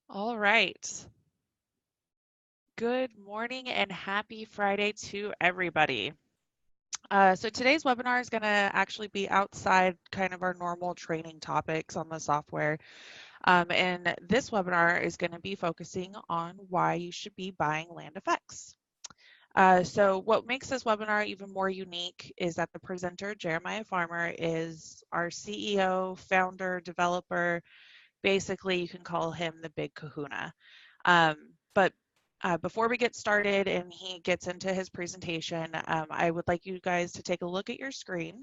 All right. Good morning and happy Friday to everybody. So today's webinar is going to actually be outside kind of our normal training topics on the software. And this webinar is going to be focusing on why you should be buying land effects. So what makes this webinar even more unique is that the presenter, Jeremiah Farmer, is our CEO, founder, developer. Basically, you can call him the big kahuna. But before we get started and he gets into his presentation, I would like you guys to take a look at your screen.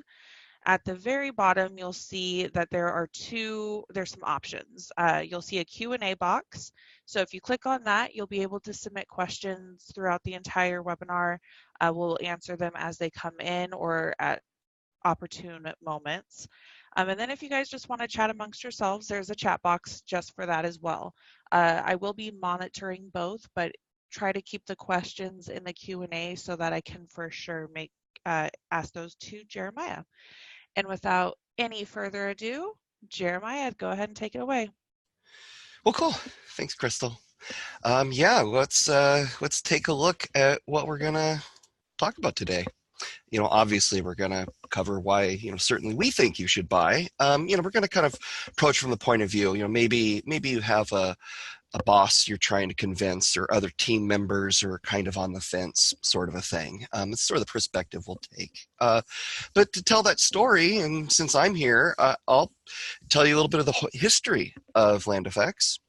At the very bottom, you'll see that there's some options. You'll see a Q&A box. So if you click on that, you'll be able to submit questions throughout the entire webinar. We'll answer them as they come in or at opportune moments. And then if you guys just want to chat amongst yourselves, there's a chat box just for that as well. I will be monitoring both, but try to keep the questions in the Q&A so that I can for sure ask those to Jeremiah. And without any further ado, Jeremiah, go ahead and take it away. Well, cool. Thanks, Crystal. Yeah, let's take a look at what we're gonna talk about today. Obviously, we're gonna cover why certainly we think you should buy. We're gonna kind of approach from the point of view. Maybe you have a boss you're trying to convince, or other team members are kind of on the fence, sort of a thing. It's sort of the perspective we'll take. But to tell that story, and since I'm here, I'll tell you a little bit of the history of land effects.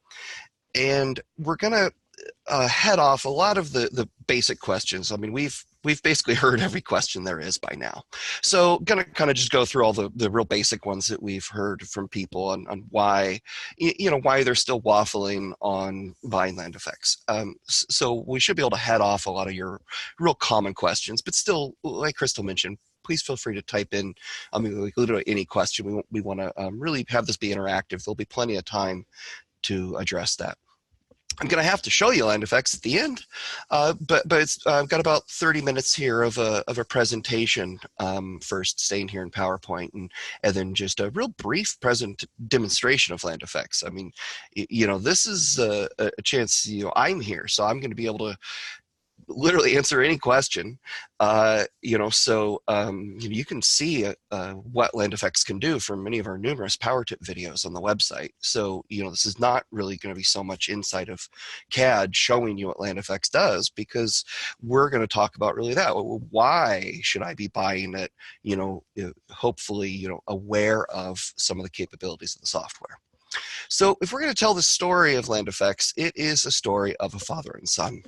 And we're going to head off a lot of the basic questions. I mean, we've basically heard every question there is by now. So going to kind of just go through all the real basic ones that we've heard from people on why, why they're still waffling on buying land effects. So we should be able to head off a lot of your real common questions, but still, like Crystal mentioned, please feel free to type in, like literally any question. We want to really have this be interactive. There'll be plenty of time to address that. I'm going to have to show you land effects at the end, but I've got about 30 minutes here of a presentation, first staying here in PowerPoint, and then just a real brief demonstration of land effects. I mean, this is a chance, I'm here, so I'm going to be able to literally answer any question. So you can see what land effects can do from many of our numerous power tip videos on the website. So this is not really going to be so much inside of CAD showing you what land effects does, because we're going to talk about really that. Why should I be buying it? Hopefully aware of some of the capabilities of the software. So if we're going to tell the story of land effects, it is a story of a father and son.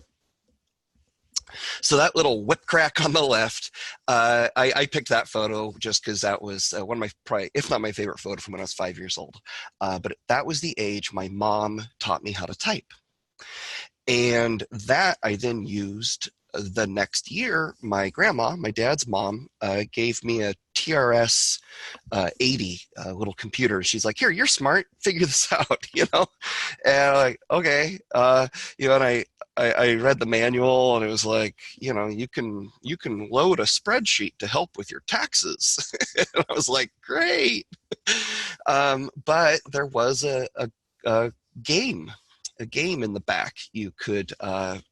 So that little whip crack on the left, I picked that photo just because that was one of my, probably, if not my favorite photo from when I was 5 years old. But that was the age my mom taught me how to type. And that I then used the next year. My grandma, my dad's mom, gave me a TRS 80 little computer. She's like, "Here, you're smart. Figure this out," And I'm like, okay, and I read the manual, and it was like, you can load a spreadsheet to help with your taxes. And I was like, great. But there was a game in the back you could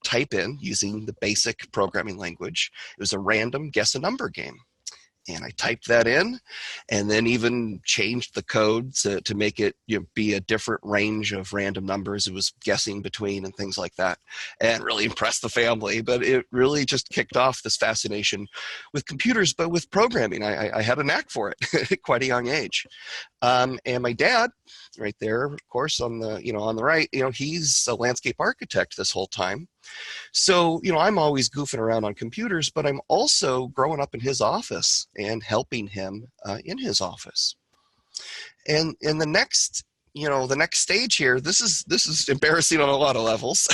type in using the basic programming language. It was a random guess a number game. And I typed that in, and then even changed the code to make it be a different range of random numbers it was guessing between and things like that, and really impressed the family. But it really just kicked off this fascination with computers, but with programming. I had a knack for it at quite a young age. And my dad, right there, of course, on the right, he's a landscape architect this whole time. So, I'm always goofing around on computers, but I'm also growing up in his office and helping him in his office. And in the next stage here, this is embarrassing on a lot of levels.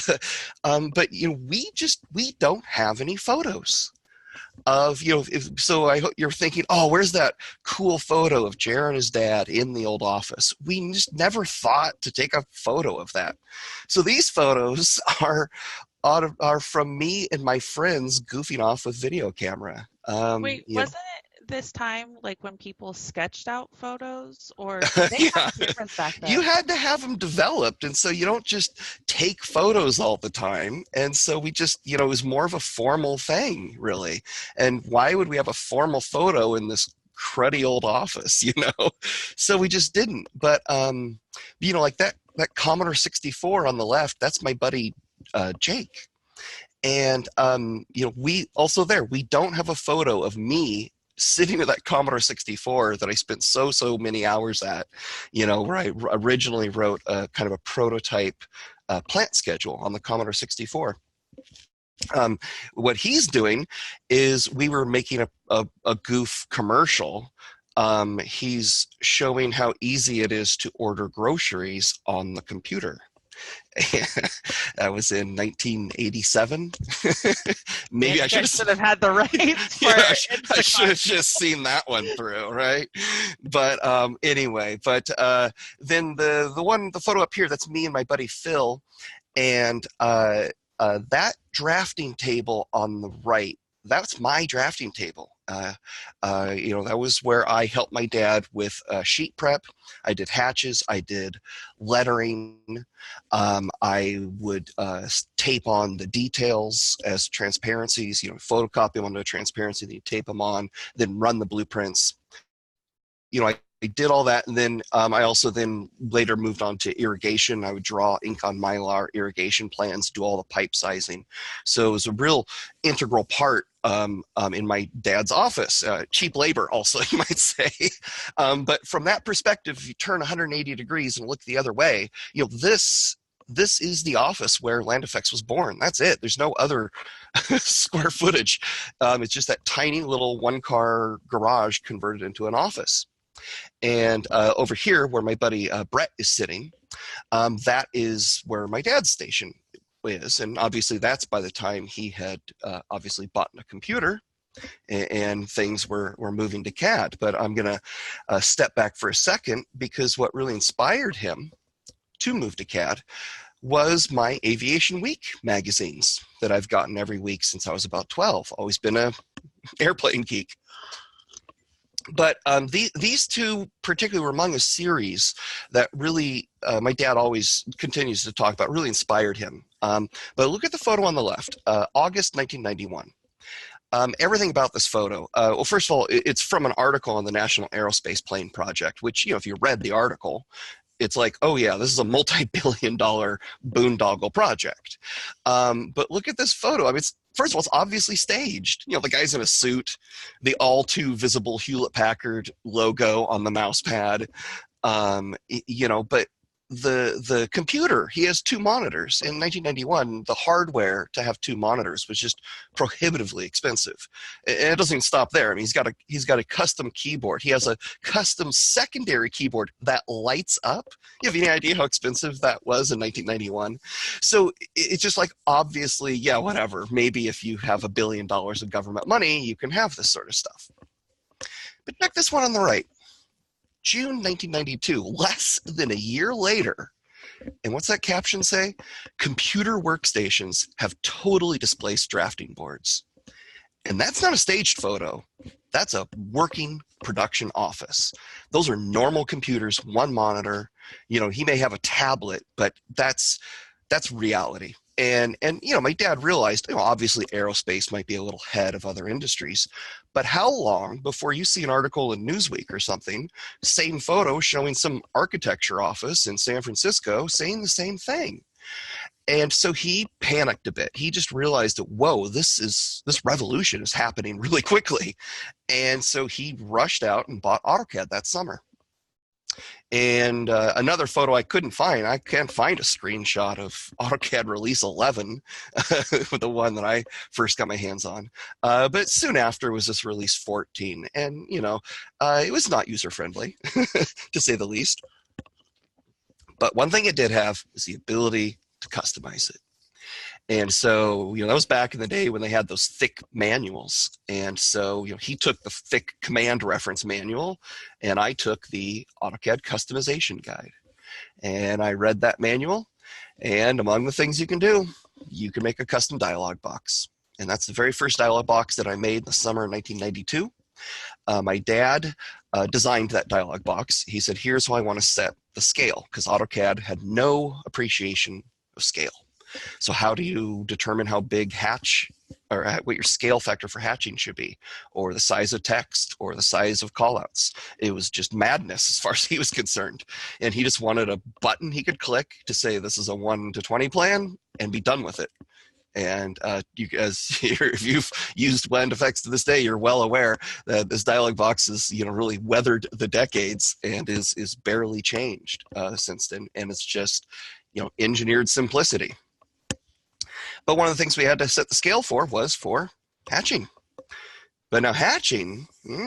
But we don't have any photos of, so I hope you're thinking, oh, where's that cool photo of Jer and his dad in the old office? We just never thought to take a photo of that. So these photos are from me and my friends goofing off with video camera. Wait, wasn't it this time like when people sketched out photos, or did they have Yeah, cameras back you then? had to have them developed, and so you don't just take photos all the time. And so we just, it was more of a formal thing, really. And why would we have a formal photo in this cruddy old office, So we just didn't. But like that Commodore 64 on the left, that's my buddy Jake. And we don't have a photo of me sitting at that Commodore 64 that I spent so many hours at, where I originally wrote a kind of a prototype plant schedule on the Commodore 64. What he's doing is we were making a goof commercial. He's showing how easy it is to order groceries on the computer. That was in 1987. Maybe You I should guys should have had the rights for I Instacart. should have just seen that one through, right? But anyway, then the photo up here, that's me and my buddy Phil, and that drafting table on the right, that's my drafting table. That was where I helped my dad with sheet prep. I did hatches. I did lettering. I would tape on the details as transparencies, photocopy them onto a transparency, then you tape them on, then run the blueprints. I did all that, and then I also then later moved on to irrigation. I would draw ink on Mylar irrigation plans, do all the pipe sizing. So it was a real integral part in my dad's office. Cheap labor also, you might say. But from that perspective, if you turn 180 degrees and look the other way, this is the office where Land Effects was born. That's it. There's no other square footage. It's just that tiny little one-car garage converted into an office. And over here, where my buddy Brett is sitting, that is where my dad's station is. And obviously, that's by the time he had obviously bought a computer and things were moving to CAD. But I'm going to step back for a second, because what really inspired him to move to CAD was my Aviation Week magazines that I've gotten every week since I was about 12. Always been a airplane geek. But these two particularly were among a series that really my dad always continues to talk about, really inspired him. But look at the photo on the left, August 1991. Everything about this photo, well, first of all, it's from an article on the National Aerospace Plane Project, which, if you read the article, it's like, oh yeah, this is a multi-billion-dollar boondoggle project. But look at this photo. I mean, first of all, it's obviously staged. The guy's in a suit, the all too visible Hewlett-Packard logo on the mouse pad. But the computer, he has two monitors. In 1991, the hardware to have two monitors was just prohibitively expensive. And it doesn't even stop there. I mean, he's got a custom keyboard. He has a custom secondary keyboard that lights up. You have any idea how expensive that was in 1991? So it's just like, obviously, yeah, whatever. Maybe if you have $1 billion of government money, you can have this sort of stuff. But check this one on the right. June 1992, less than a year later. And what's that caption say? Computer workstations have totally displaced drafting boards. And that's not a staged photo. That's a working production office. Those are normal computers, one monitor. He may have a tablet, but that's reality. And my dad realized, obviously aerospace might be a little ahead of other industries, but how long before you see an article in Newsweek or something, same photo showing some architecture office in San Francisco saying the same thing? And so he panicked a bit. He just realized that, whoa, this revolution is happening really quickly. And so he rushed out and bought AutoCAD that summer. And another photo I couldn't find. I can't find a screenshot of AutoCAD Release 11, the one that I first got my hands on. But soon after was this Release 14. And, it was not user-friendly, to say the least. But one thing it did have is the ability to customize it. And so, that was back in the day when they had those thick manuals. And so, he took the thick command reference manual, and I took the AutoCAD Customization Guide. And I read that manual, and among the things you can do, you can make a custom dialog box. And that's the very first dialog box that I made in the summer of 1992. My dad designed that dialog box. He said, here's how I want to set the scale, because AutoCAD had no appreciation of scale. So how do you determine how big hatch, or what your scale factor for hatching should be, or the size of text, or the size of callouts? It was just madness as far as he was concerned. And he just wanted a button he could click to say this is a 1 to 20 plan and be done with it. And you guys, if you've used Blend Effects to this day, you're well aware that this dialog box is, really weathered the decades and is barely changed since then. And it's just, engineered simplicity. But one of the things we had to set the scale for was for hatching. But now hatching,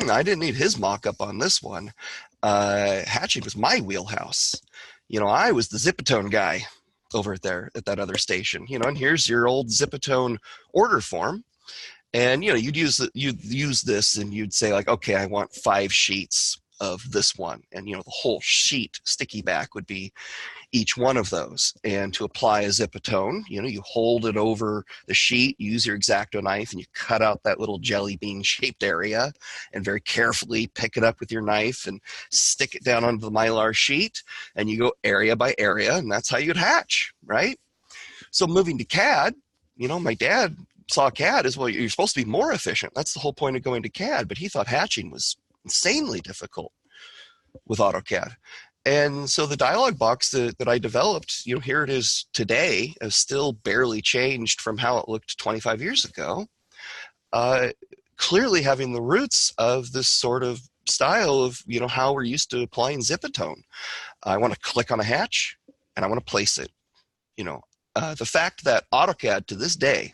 I didn't need his mock-up on this one. Hatching was my wheelhouse. I was the Zipit Own guy over there at that other station, and here's your old Zipit Own order form. And, you'd use this and you'd say like, okay, I want 5 sheets of this one. And, the whole sheet sticky back would be each one of those. And to apply a Zipit Own, you hold it over the sheet, use your X-Acto knife, and you cut out that little jelly bean shaped area and very carefully pick it up with your knife and stick it down onto the Mylar sheet, and you go area by area, and that's how you'd hatch, right? So moving to CAD, my dad saw CAD as, well, you're supposed to be more efficient. That's the whole point of going to CAD, but he thought hatching was insanely difficult with AutoCAD. And so the dialog box that I developed, here it is today, is still barely changed from how it looked 25 years ago, clearly having the roots of this sort of style of, how we're used to applying Zipit Own. I want to click on a hatch, and I want to place it. The fact that AutoCAD to this day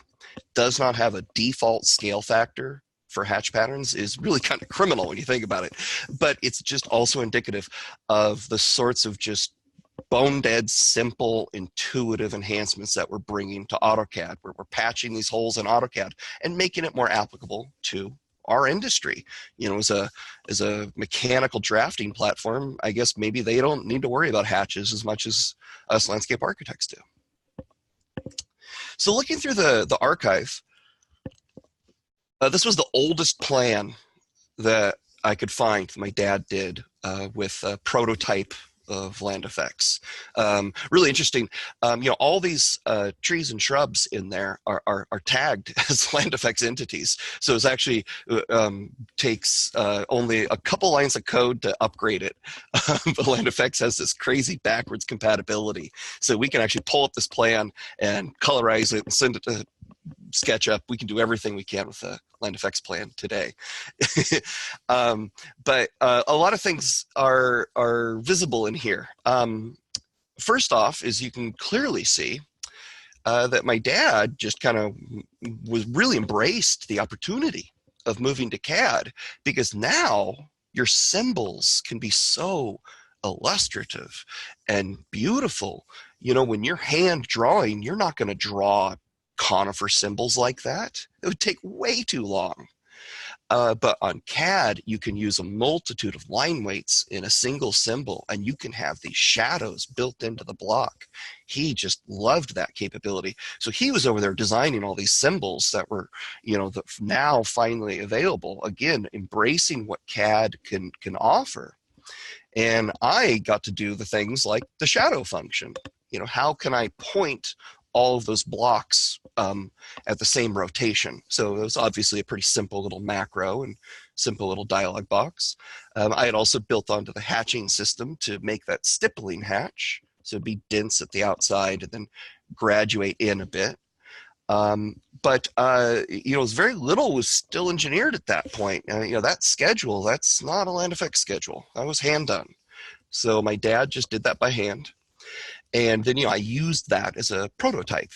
does not have a default scale factor for hatch patterns is really kind of criminal when you think about it. But it's just also indicative of the sorts of just bone dead, simple, intuitive enhancements that we're bringing to AutoCAD, where we're patching these holes in AutoCAD and making it more applicable to our industry. As a mechanical drafting platform, I guess maybe they don't need to worry about hatches as much as us landscape architects do. So looking through the archive, this was the oldest plan that I could find my dad did with a prototype of land effects. Really interesting. All these trees and shrubs in there are tagged as land effects entities. So it's actually takes only a couple lines of code to upgrade it. But land effects has this crazy backwards compatibility. So we can actually pull up this plan and colorize it and send it to SketchUp. We can do everything we can with the land effects plan today. But a lot of things are visible in here. First off is you can clearly see that my dad just kind of was really embraced the opportunity of moving to CAD, because now your symbols can be so illustrative and beautiful. When you're hand drawing, you're not going to draw conifer symbols like that. It would take way too long. But on CAD, you can use a multitude of line weights in a single symbol, and you can have these shadows built into the block. He just loved that capability. So he was over there designing all these symbols that were, now finally available. Again, embracing what CAD can offer. And I got to do the things like the shadow function. How can I point all of those blocks at the same rotation? So it was obviously a pretty simple little macro and simple little dialog box. I had also built onto the hatching system to make that stippling hatch. So it'd be dense at the outside and then graduate in a bit. But very little was still engineered at that point. That schedule, that's not a land effects schedule. That was hand done. So my dad just did that by hand. And then, I used that as a prototype,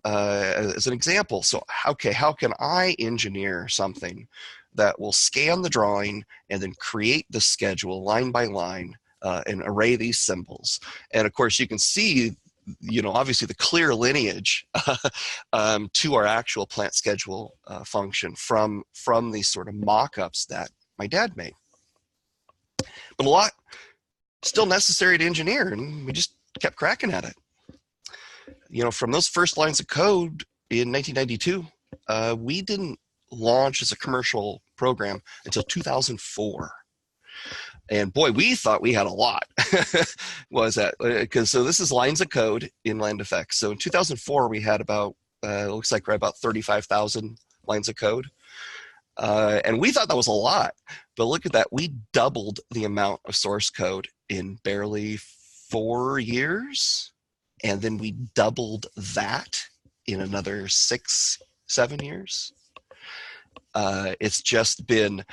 as an example. So, okay, how can I engineer something that will scan the drawing and then create the schedule line by line and array these symbols? And of course, you can see, obviously the clear lineage to our actual plant schedule function from these sort of mock-ups that my dad made. But a lot still necessary to engineer, and we just kept cracking at it. From those first lines of code in 1992, we didn't launch as a commercial program until 2004. And boy, we thought we had a lot. Was that because so this is lines of code in Land Effects. So in 2004, we had about looks like right about 35,000 lines of code. And we thought that was a lot, but look at that. We doubled the amount of source code in barely 4 years. And then we doubled that in another 6, 7 years. It's just been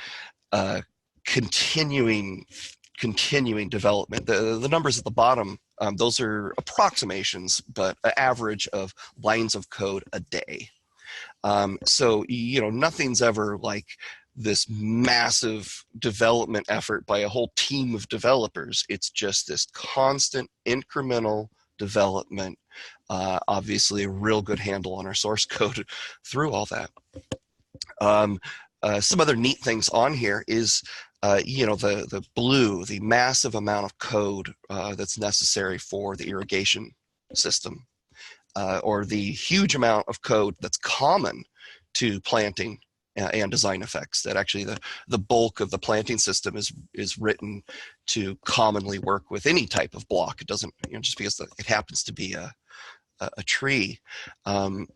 continuing development. The numbers at the bottom, those are approximations, but an average of lines of code a day. So, nothing's ever like this massive development effort by a whole team of developers. It's just this constant incremental development. Obviously, a real good handle on our source code through all that. Some other neat things on here is, the blue, the massive amount of code that's necessary for the irrigation system. Or the huge amount of code that's common to planting and design effects, that actually the bulk of the planting system is written to commonly work with any type of block. It doesn't, just because it happens to be a tree,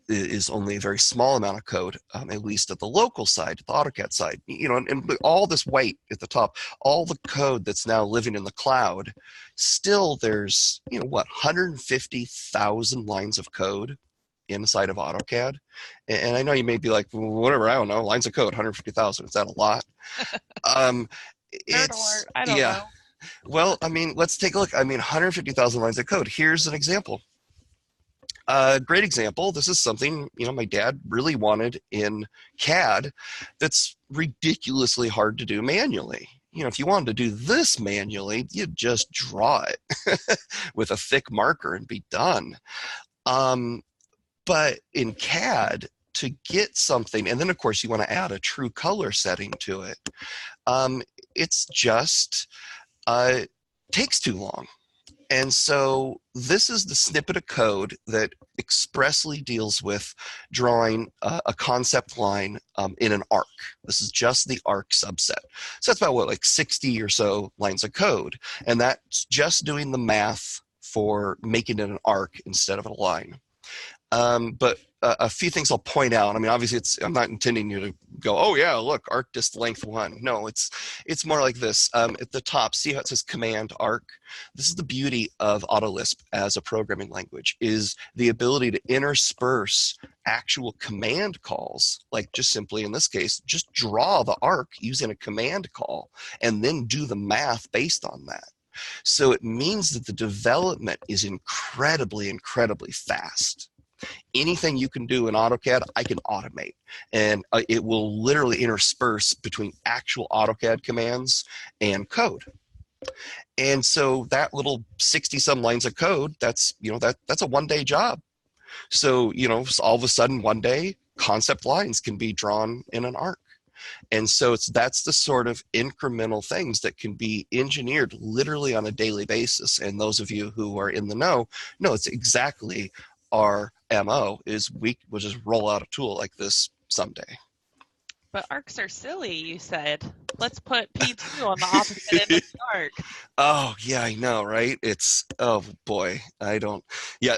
is only a very small amount of code, at least at the local side, the AutoCAD side. And all this white at the top, all the code that's now living in the cloud, still there's, 150,000 lines of code inside of AutoCAD. And I know you may be like, well, whatever, I don't know, lines of code, 150,000, is that a lot? It's, I don't know. Well, let's take a look. 150,000 lines of code. Here's an example. Great example. This is something, my dad really wanted in CAD that's ridiculously hard to do manually. If you wanted to do this manually, you'd just draw it with a thick marker and be done. But in CAD, to get something, and then of course you want to add a true color setting to it, it's just takes too long. And so this is the snippet of code that expressly deals with drawing a concept line in an arc. This is just the arc subset. So that's about 60 or so lines of code. And that's just doing the math for making it an arc instead of a line. But a few things I'll point out. Obviously I'm not intending you to go, oh yeah, look, arc dist length 1. No, it's more like this. At the top, see how it says command arc? This is the beauty of AutoLisp as a programming language, is the ability to intersperse actual command calls, like just simply in this case, just draw the arc using a command call and then do the math based on that. So it means that the development is incredibly, incredibly fast. Anything you can do in AutoCAD, I can automate. And it will literally intersperse between actual AutoCAD commands and code. And so that little 60-some lines of code, that's a one-day job. So, all of a sudden one day, concept lines can be drawn in an arc. And so that's the sort of incremental things that can be engineered literally on a daily basis. And those of you who are in the know it's exactly our MO, is we'll just roll out a tool like this someday. But arcs are silly, you said. Let's put P2 on the opposite end of the arc. Oh, yeah, I know, right? It's, oh boy, I don't, yeah.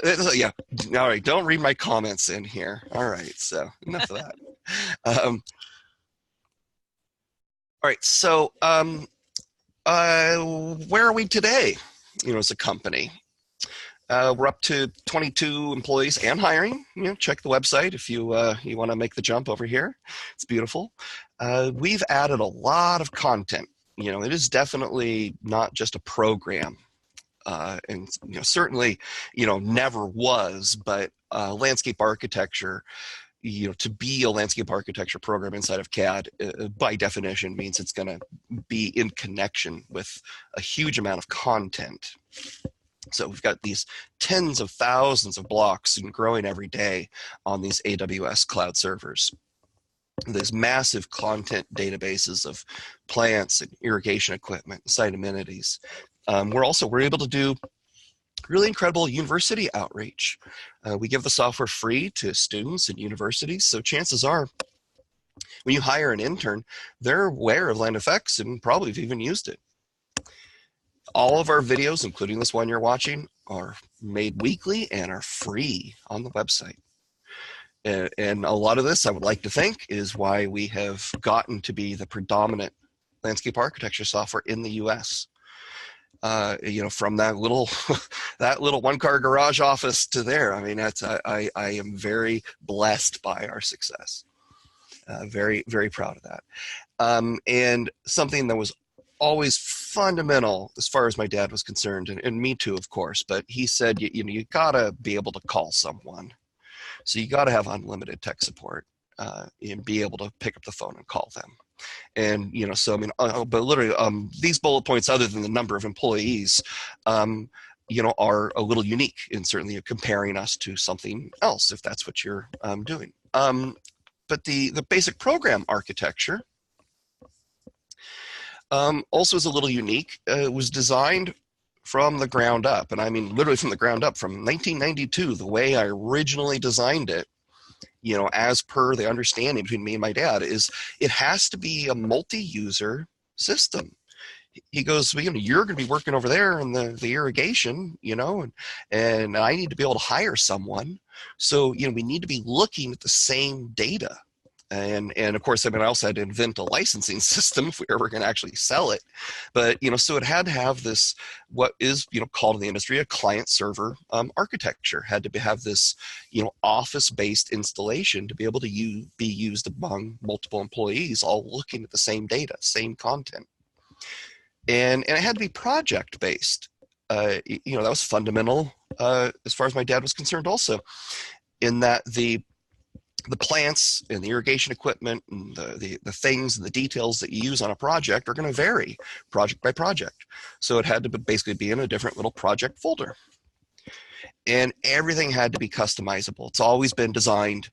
All right, don't read my comments in here. All right, so enough of that. All right, so where are we today, as a company? We're up to 22 employees and hiring. Check the website if you want to make the jump over here. It's beautiful. We've added a lot of content. It is definitely not just a program, and certainly never was. But landscape architecture, to be a landscape architecture program inside of CAD, by definition, means it's going to be in connection with a huge amount of content. So we've got these tens of thousands of blocks and growing every day on these AWS cloud servers. These massive content databases of plants and irrigation equipment, site amenities. We're able to do really incredible university outreach. We give the software free to students and universities, so chances are When you hire an intern, they're aware of Land Effects and probably have even used it. All of our videos, including this one you're watching, are made weekly and are free on the website. And a lot of this, I would like to think, is why we have gotten to be the predominant landscape architecture software in the U.S. From that little that little one-car garage office to there. I mean, I am very blessed by our success. Very, very proud of that. And something that was always fundamental as far as my dad was concerned, and me too, of course, but he said, you gotta be able to call someone. So you gotta have unlimited tech support and be able to pick up the phone and call them. And, so, I mean, but literally these bullet points, other than the number of employees, are a little unique in certainly comparing us to something else, if that's what you're doing. But the basic program architecture also is a little unique. It was designed from the ground up, and I mean literally from the ground up, from 1992, the way I originally designed it, as per the understanding between me and my dad, is it has to be a multi-user system. He goes, well, you're going to be working over there in the irrigation, and I need to be able to hire someone. So, we need to be looking at the same data. And of course, I mean, I also had to invent a licensing system if we were ever going to actually sell it. But, so it had to have this, what is, called in the industry a client server architecture, had to have this, office-based installation to be able to be used among multiple employees, all looking at the same data, same content. And it had to be project-based. That was fundamental as far as my dad was concerned also, in that the plants and the irrigation equipment and the things and the details that you use on a project are going to vary project by project. So it had to basically be in a different little project folder. And everything had to be customizable. It's always been designed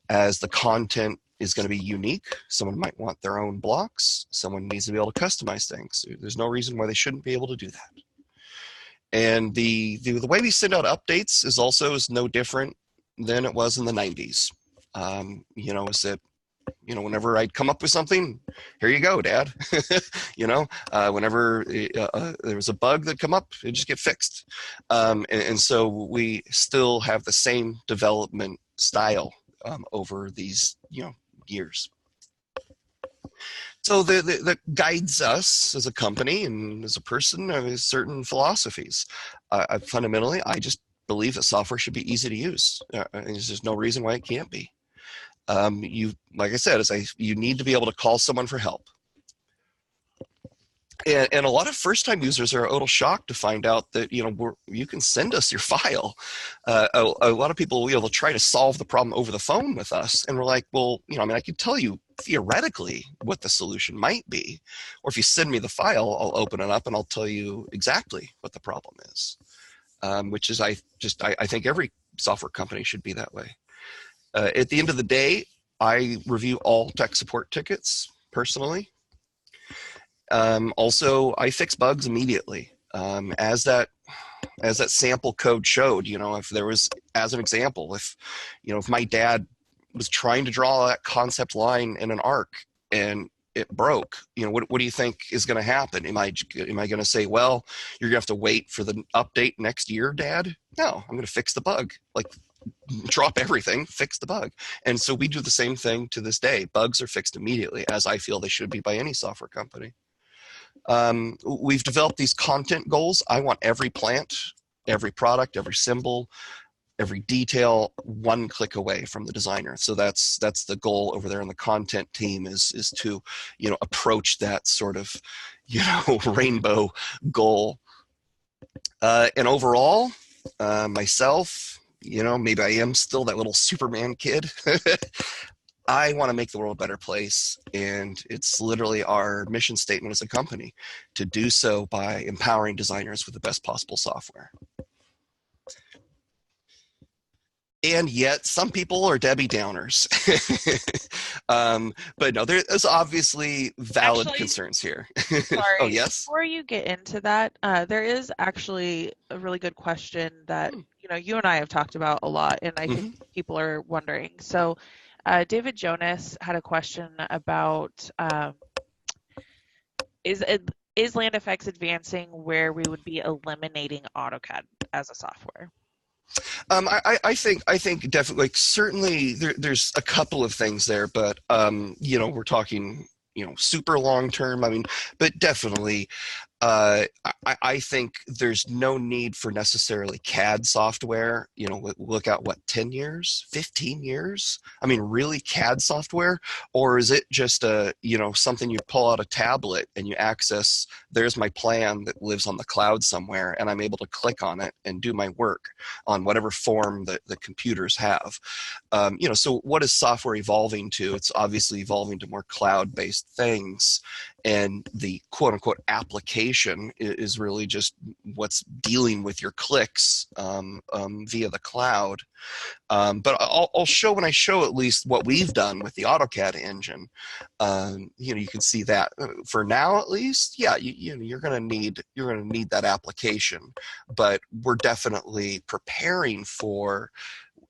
as the content is going to be unique. Someone might want their own blocks. Someone needs to be able to customize things. There's no reason why they shouldn't be able to do that. And the way we send out updates is no different than it was in the 90s. Is that, whenever I'd come up with something, here you go, Dad. Whenever there was a bug that come up, it just get fixed. And so we still have the same development style over these, years. So that guides us as a company and as a person is certain philosophies. Fundamentally, I just believe that software should be easy to use. There's just no reason why it can't be. Like I said, you need to be able to call someone for help. And a lot of first-time users are a little shocked to find out that, you can send us your file. A lot of people will try to solve the problem over the phone with us. And we're like, well, I can tell you theoretically what the solution might be. Or if you send me the file, I'll open it up and I'll tell you exactly what the problem is. Which is, I think every software company should be that way. At the end of the day, I review all tech support tickets personally. Also, I fix bugs immediately. As that sample code showed, if there was, as an example, if my dad was trying to draw that concept line in an arc and it broke, what do you think is going to happen? Am I going to say, well, you're going to have to wait for the update next year, Dad? No, I'm going to fix the bug. Like, drop everything, fix the bug. And so we do the same thing to this day. Bugs are fixed immediately, as I feel they should be by any software company. We've developed these content goals. I want every plant, every product, every symbol, every detail one click away from the designer. So that's the goal over there in the content team, is to approach that sort of rainbow goal. And overall, myself, maybe I am still that little Superman kid. I want to make the world a better place, and it's literally our mission statement as a company to do so by empowering designers with the best possible software. And yet some people are Debbie Downers. But no, there's obviously valid concerns here. Sorry. Oh, yes? Before you get into that, there is actually a really good question that, you and I have talked about a lot, and I think people are wondering. So David Jonas had a question about is is LandFX advancing where we would be eliminating AutoCAD as a software? I think definitely, like, certainly there's a couple of things there, but we're talking, super long term. I mean, but definitely, I think there's no need for necessarily CAD software. Look out, what, 10 years, 15 years? I mean, really CAD software? Or is it just something you pull out a tablet and you access, there's my plan that lives on the cloud somewhere, and I'm able to click on it and do my work on whatever form that the computers have. So what is software evolving to? It's obviously evolving to more cloud-based things, and the quote unquote application is really just what's dealing with your clicks via the cloud. But I'll show, when I show at least what we've done with the AutoCAD engine, you can see that for now at least, yeah, you're going to need that application, but we're definitely preparing for,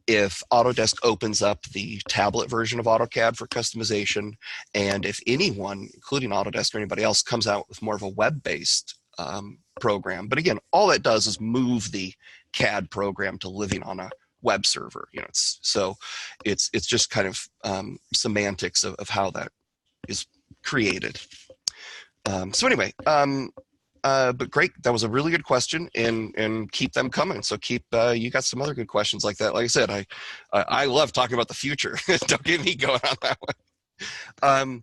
if Autodesk opens up the tablet version of AutoCAD for customization, and if anyone, including Autodesk or anybody else, comes out with more of a web-based program. But again, all it does is move the CAD program to living on a web server. It's just kind of semantics of how that is created. So anyway, but great, that was a really good question, and keep them coming. So you got some other good questions like that. Like I said, I love talking about the future. Don't get me going on that one.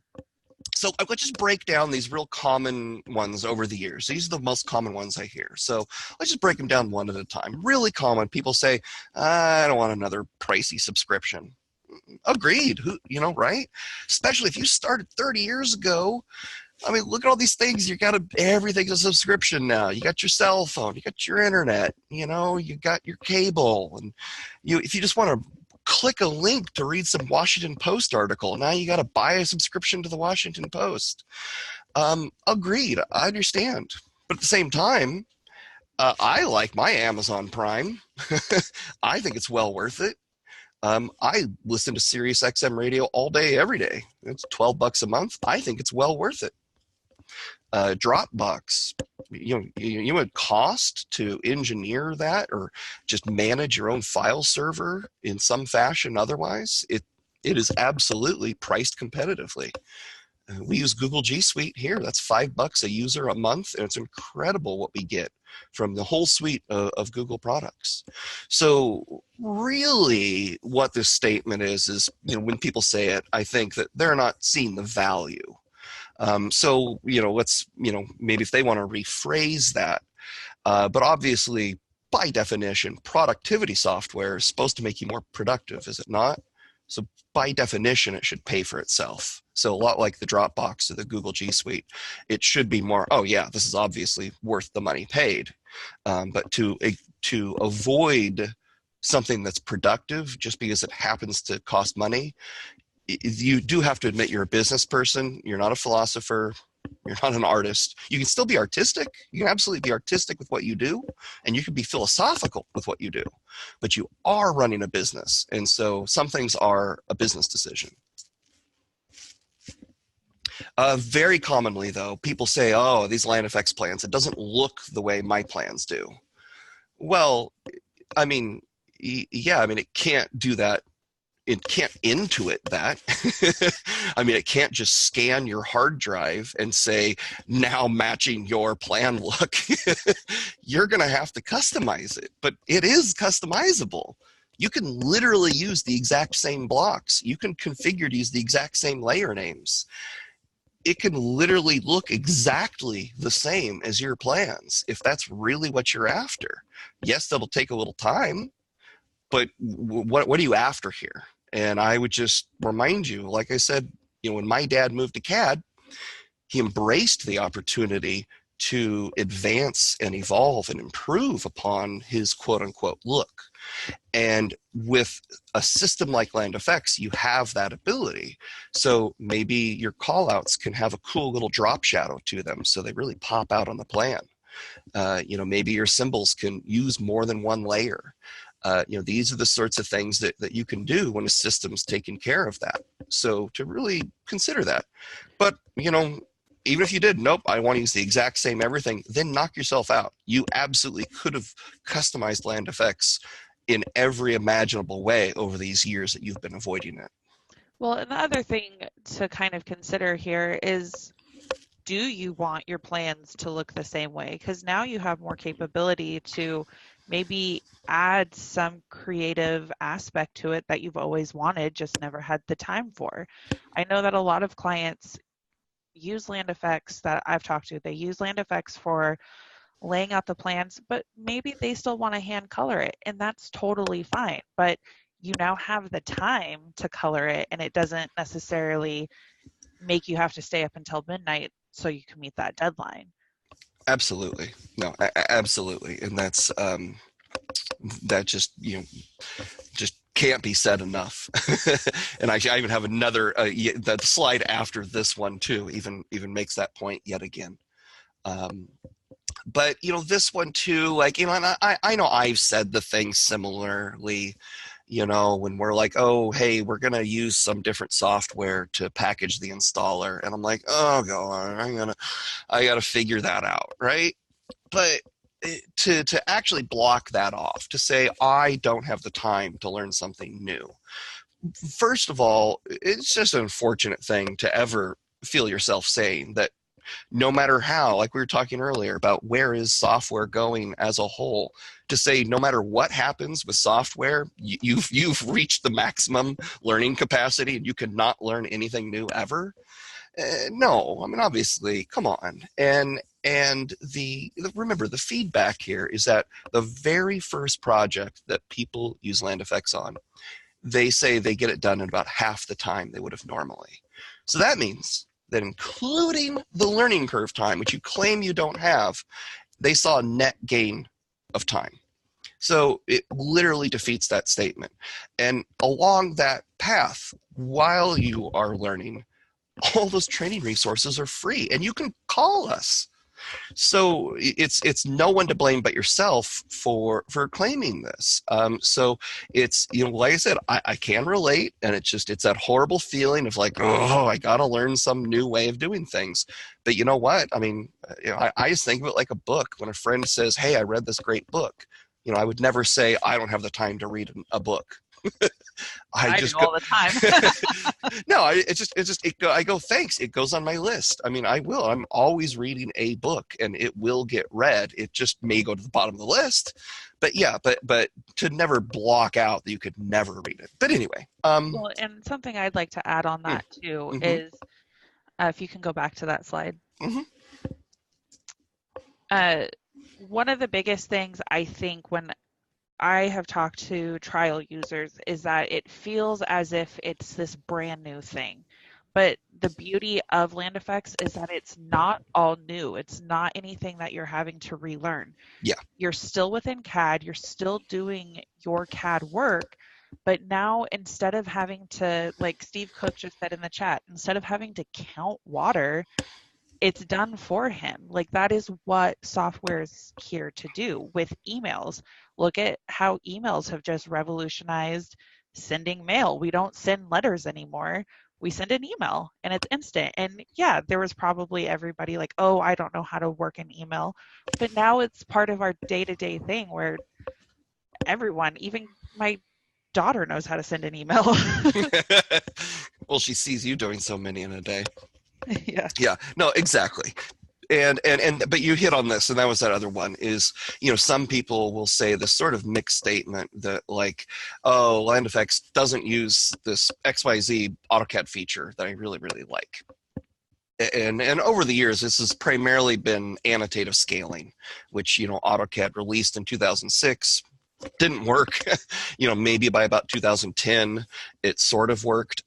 So let's just break down these real common ones over the years. These are the most common ones I hear. So let's just break them down one at a time. Really common. People say, I don't want another pricey subscription. Agreed. Right? Especially if you started 30 years ago. I mean, look at all these things. Everything's a subscription now. You got your cell phone, you got your internet, you got your cable, and if you just want to click a link to read some Washington Post article, now you got to buy a subscription to the Washington Post. Agreed. I understand. But at the same time, I like my Amazon Prime. I think it's well worth it. I listen to Sirius XM radio all day, every day. It's $12 a month. I think it's well worth it. Dropbox, would cost to engineer that or just manage your own file server in some fashion. Otherwise, it is absolutely priced competitively. We use Google G Suite here. That's $5 a user a month, and it's incredible what we get from the whole suite of Google products. So really what this statement is, when people say it, I think that they're not seeing the value. So, let's, maybe if they want to rephrase that, but obviously, by definition, productivity software is supposed to make you more productive, is it not? So by definition, it should pay for itself. So a lot like the Dropbox or the Google G Suite, it should be more, oh yeah, this is obviously worth the money paid. But to avoid something that's productive just because it happens to cost money, you do have to admit you're a business person. You're not a philosopher. You're not an artist. You can still be artistic. You can absolutely be artistic with what you do, and you can be philosophical with what you do. But you are running a business, and so some things are a business decision. Very commonly, though, people say, oh, these LandFX plans, it doesn't look the way my plans do. Well, I mean, yeah, it can't do that. It can't intuit that. I mean, it can't just scan your hard drive and say, now matching your plan look. You're going to have to customize it, but it is customizable. You can literally use the exact same blocks. You can configure to use the exact same layer names. It can literally look exactly the same as your plans if that's really what you're after. Yes, that'll take a little time, but what are you after here? And I would just remind you, like I said, when my dad moved to CAD, he embraced the opportunity to advance and evolve and improve upon his quote unquote look. And with a system like LandFX, you have that ability. So maybe your callouts can have a cool little drop shadow to them so they really pop out on the plan. Maybe your symbols can use more than one layer. These are the sorts of things that you can do when a system's taking care of that. So to really consider that. But, even if you did, nope, I want to use the exact same everything, then knock yourself out. You absolutely could have customized land effects in every imaginable way over these years that you've been avoiding it. Well, and the other thing to kind of consider here is, do you want your plans to look the same way? Because now you have more capability to maybe add some creative aspect to it that you've always wanted, just never had the time for. I know that a lot of clients use land effects that I've talked to. They use land effects for laying out the plans, but maybe they still want to hand color it, and that's totally fine. But you now have the time to color it, and it doesn't necessarily make you have to stay up until midnight so you can meet that deadline. Absolutely. No, absolutely. And that's, that just can't be said enough. And I even have another, the slide after this one too, even makes that point yet again. But this one too, and I know I've said the thing similarly, when we're like, oh, hey, we're going to use some different software to package the installer. And I'm like, oh, God, I got to figure that out, right? But to actually block that off, to say, I don't have the time to learn something new. First of all, it's just an unfortunate thing to ever feel yourself saying that, no matter how, like we were talking earlier about where is software going as a whole, to say no matter what happens with software, you've reached the maximum learning capacity and you cannot learn anything new ever. No, I mean, obviously, come on. And remember, the feedback here is that the very first project that people use land effects on, they say they get it done in about half the time they would have normally. So that means that including the learning curve time, which you claim you don't have, they saw a net gain of time. So it literally defeats that statement. And along that path, while you are learning, all those training resources are free, and you can call us. So it's no one to blame but yourself for claiming this. So it's, like I said, I can relate, and it's that horrible feeling of like, oh, I got to learn some new way of doing things. But you know what? I mean, I just think of it like a book. When a friend says, hey, I read this great book, I would never say I don't have the time to read a book. I do all the time. No, I go, thanks. It goes on my list. I mean, I will. I'm always reading a book, and it will get read. It just may go to the bottom of the list. But yeah, but to never block out that you could never read it. But anyway. Well, and something I'd like to add on that too is, if you can go back to that slide. One of the biggest things I think when I have talked to trial users is that it feels as if it's this brand new thing. But the beauty of land effects is that it's not all new. It's not anything that you're having to relearn. Yeah. You're still within CAD. You're still doing your CAD work. But now, instead of having to, like Steve Cook just said in the chat, instead of having to count water, it's done for him. Like, that is what software is here to do with emails. Look at how emails have just revolutionized sending mail. We don't send letters anymore. We send an email, and it's instant. And yeah, there was probably everybody like, oh, I don't know how to work an email. But now it's part of our day-to-day thing where everyone, even my daughter, knows how to send an email. Well, she sees you doing so many in a day. Yeah. No, exactly. But you hit on this, and that was that other one is, some people will say this sort of mixed statement that like, oh, land effects doesn't use this XYZ AutoCAD feature that I really, really like. And over the years, this has primarily been annotative scaling, which, AutoCAD released in 2006. Didn't work. Maybe by about 2010, it sort of worked.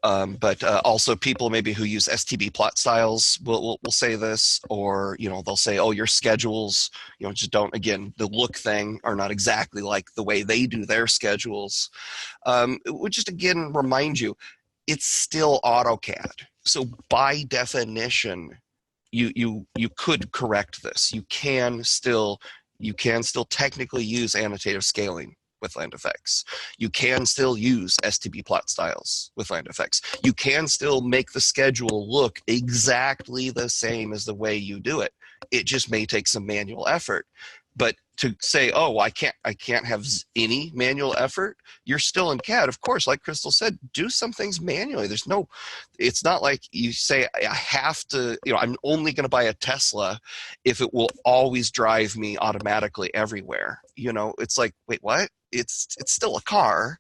But also people maybe who use STB plot styles will say this, or, they'll say, oh, your schedules, just don't, again, the look thing are not exactly like the way they do their schedules. It would just, again, remind you, it's still AutoCAD. So by definition, you could correct this. You can still technically use annotative scaling with Land Effects. You can still use STB plot styles with Land Effects. You can still make the schedule look exactly the same as the way you do it. It just may take some manual effort. But to say, oh, I can't have any manual effort, you're still in CAD. Of course, like Crystal said, do some things manually. It's not like you say, I have to, I'm only going to buy a Tesla if it will always drive me automatically everywhere. It's like, wait, what? It's still a car.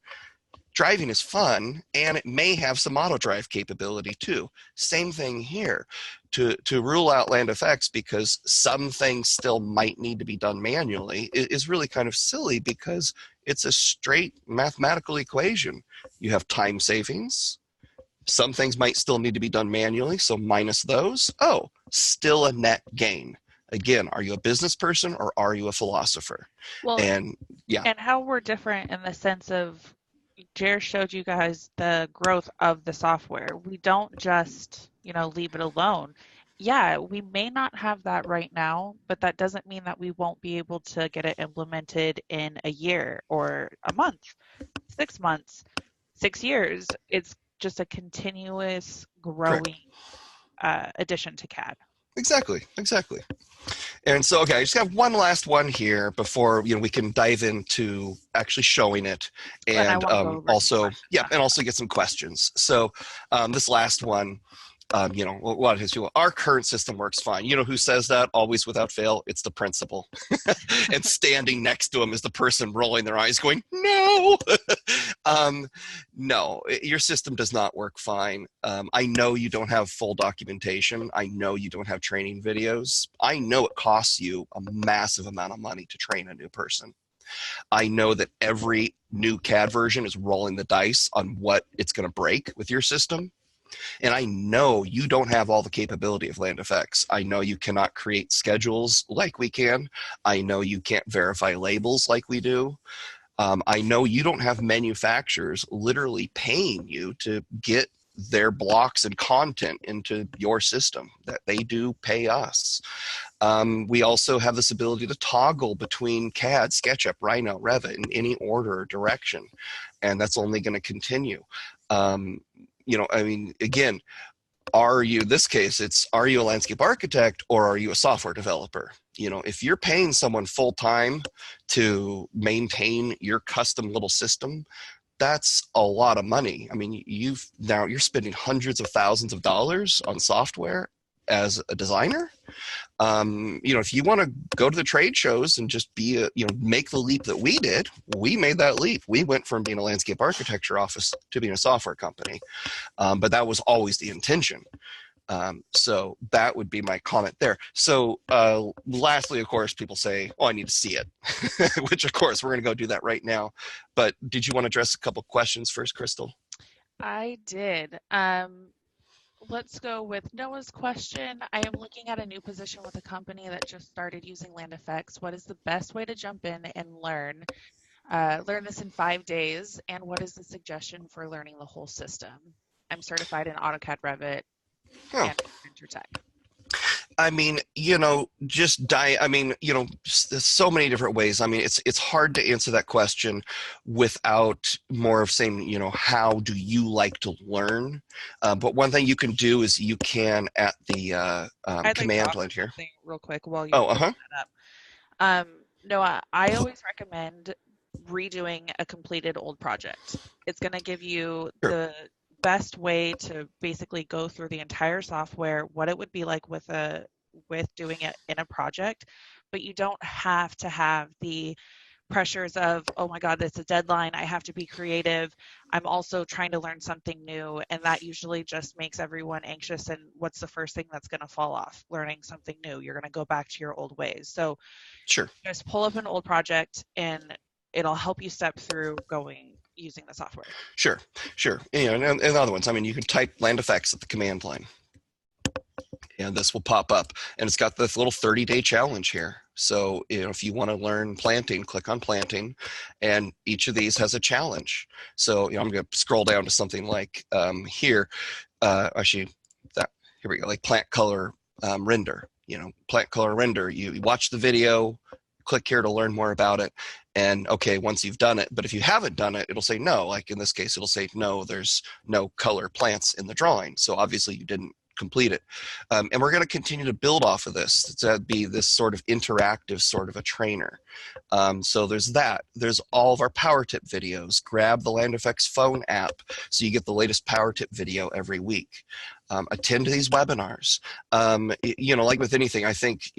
Driving is fun, and it may have some auto drive capability too. Same thing here. To rule out Land Effects because some things still might need to be done manually is really kind of silly, because it's a straight mathematical equation. You have time savings. Some things might still need to be done manually, so minus those. Oh, still a net gain. Again, are you a business person or are you a philosopher? Well, and yeah. And how we're different in the sense of, Jer showed you guys the growth of the software. We don't just, leave it alone. Yeah, we may not have that right now, but that doesn't mean that we won't be able to get it implemented in a year or a month, 6 months, 6 years. It's just a continuous growing addition to CAD. Exactly. And so, okay, I just have one last one here before we can dive into actually showing it, and also get some questions. So this last one, what is our current system works fine. Who says that always without fail? It's the principal. And standing next to him is the person rolling their eyes going, no. No, your system does not work fine. I know you don't have full documentation. I know you don't have training videos. I know it costs you a massive amount of money to train a new person. I know that every new CAD version is rolling the dice on what it's going to break with your system. And I know you don't have all the capability of Land Effects. I know you cannot create schedules like we can. I know you can't verify labels like we do. I know you don't have manufacturers literally paying you to get their blocks and content into your system. That they do pay us. We also have this ability to toggle between CAD, SketchUp, Rhino, Revit in any order or direction, and that's only going to continue. Again, are you a landscape architect or are you a software developer? If you're paying someone full time to maintain your custom little system, that's a lot of money. I mean, you're spending hundreds of thousands of dollars on software as a designer. If you want to go to the trade shows and just be make the leap that we did, we made that leap. We went from being a landscape architecture office to being a software company. But that was always the intention. So that would be my comment there. So lastly, of course, people say, oh, I need to see it, which of course we're going to go do that right now. But did you want to address a couple questions first, Crystal? I did. Let's go with Noah's question. I am looking at a new position with a company that just started using Land Effects. What is the best way to jump in and learn this in 5 days? And what is the suggestion for learning the whole system? I'm certified in AutoCAD, Revit, and Printer Tech. I mean, there's so many different ways. I mean, it's hard to answer that question without more of saying, how do you like to learn? But one thing you can do is you can at the command line here. Real quick while you're looking that up. Noah, I always recommend redoing a completed old project. It's going to give you the best way to basically go through the entire software, what it would be like with doing it in a project, but you don't have to have the pressures of, oh my God, this is a deadline, I have to be creative. I'm also trying to learn something new, and that usually just makes everyone anxious. And what's the first thing that's going to fall off? Learning something new. You're going to go back to your old ways. So just pull up an old project and it'll help you step through using the software. Sure. And other ones, I mean, you can type Land Effects at the command line, and this will pop up, and it's got this little 30-day challenge here. So, if you want to learn planting, click on planting, and each of these has a challenge. So, I'm going to scroll down to something like here. Here we go, like plant color render. Plant color render. You watch the video, click here to learn more about it. And okay, once you've done it, but if you haven't done it, it'll say no. Like in this case, it'll say no, there's no color plants in the drawing. So obviously you didn't complete it. And we're going to continue to build off of this to be this sort of interactive sort of a trainer. So there's that. There's all of our power tip videos. Grab the Land Effects phone app so you get the latest power tip video every week. Attend to these webinars. Like with anything, I think,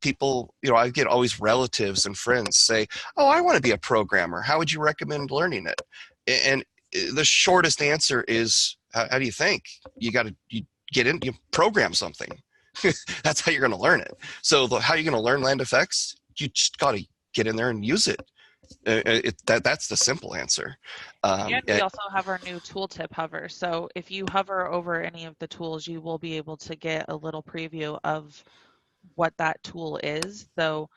people, I get always relatives and friends say, oh, I want to be a programmer. How would you recommend learning it? And the shortest answer is, how do you think? You get in, you program something. That's how you're going to learn it. So how are you going to learn Land Effects? You just got to get in there and use it. That's the simple answer. And we also have our new tooltip hover. So if you hover over any of the tools, you will be able to get a little preview of what that tool is. So,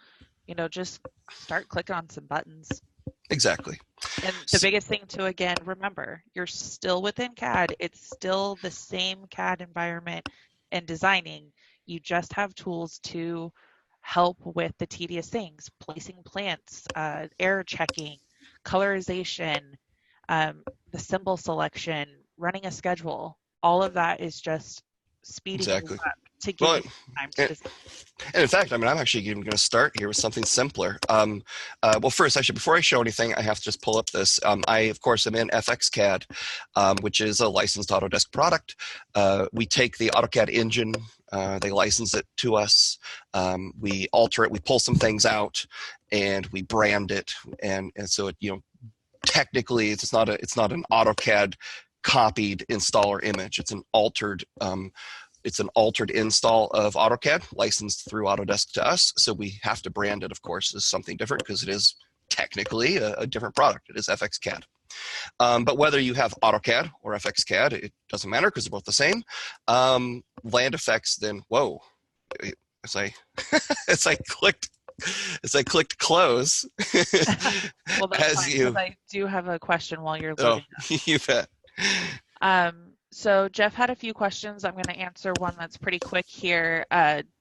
just start clicking on some buttons. Exactly. And the biggest thing to, again, remember, you're still within CAD. It's still the same CAD environment and designing. You just have tools to help with the tedious things, placing plants, error checking, colorization, the symbol selection, running a schedule. All of that is just speeding exactly. you up to give you time to design. And in fact, I'm actually even going to start here with something simpler. Well, first, actually, before I show anything, I have to just pull up this. I, of course, am in FXCAD, which is a licensed Autodesk product. We take the AutoCAD engine, they license it to us. We alter it, we pull some things out, and we brand it. And so it, technically, it's not an AutoCAD copied installer image. It's an altered install of AutoCAD licensed through Autodesk to us. So we have to brand it, of course, as something different because it is technically a different product. It is FXCAD. But whether you have AutoCAD or FXCAD, it doesn't matter because they're both the same. Land Effects, then, whoa, as I clicked close. Well, that's fine, because I do have a question while you're loading. Oh, you bet. So Jeff had a few questions. I'm going to answer one that's pretty quick here.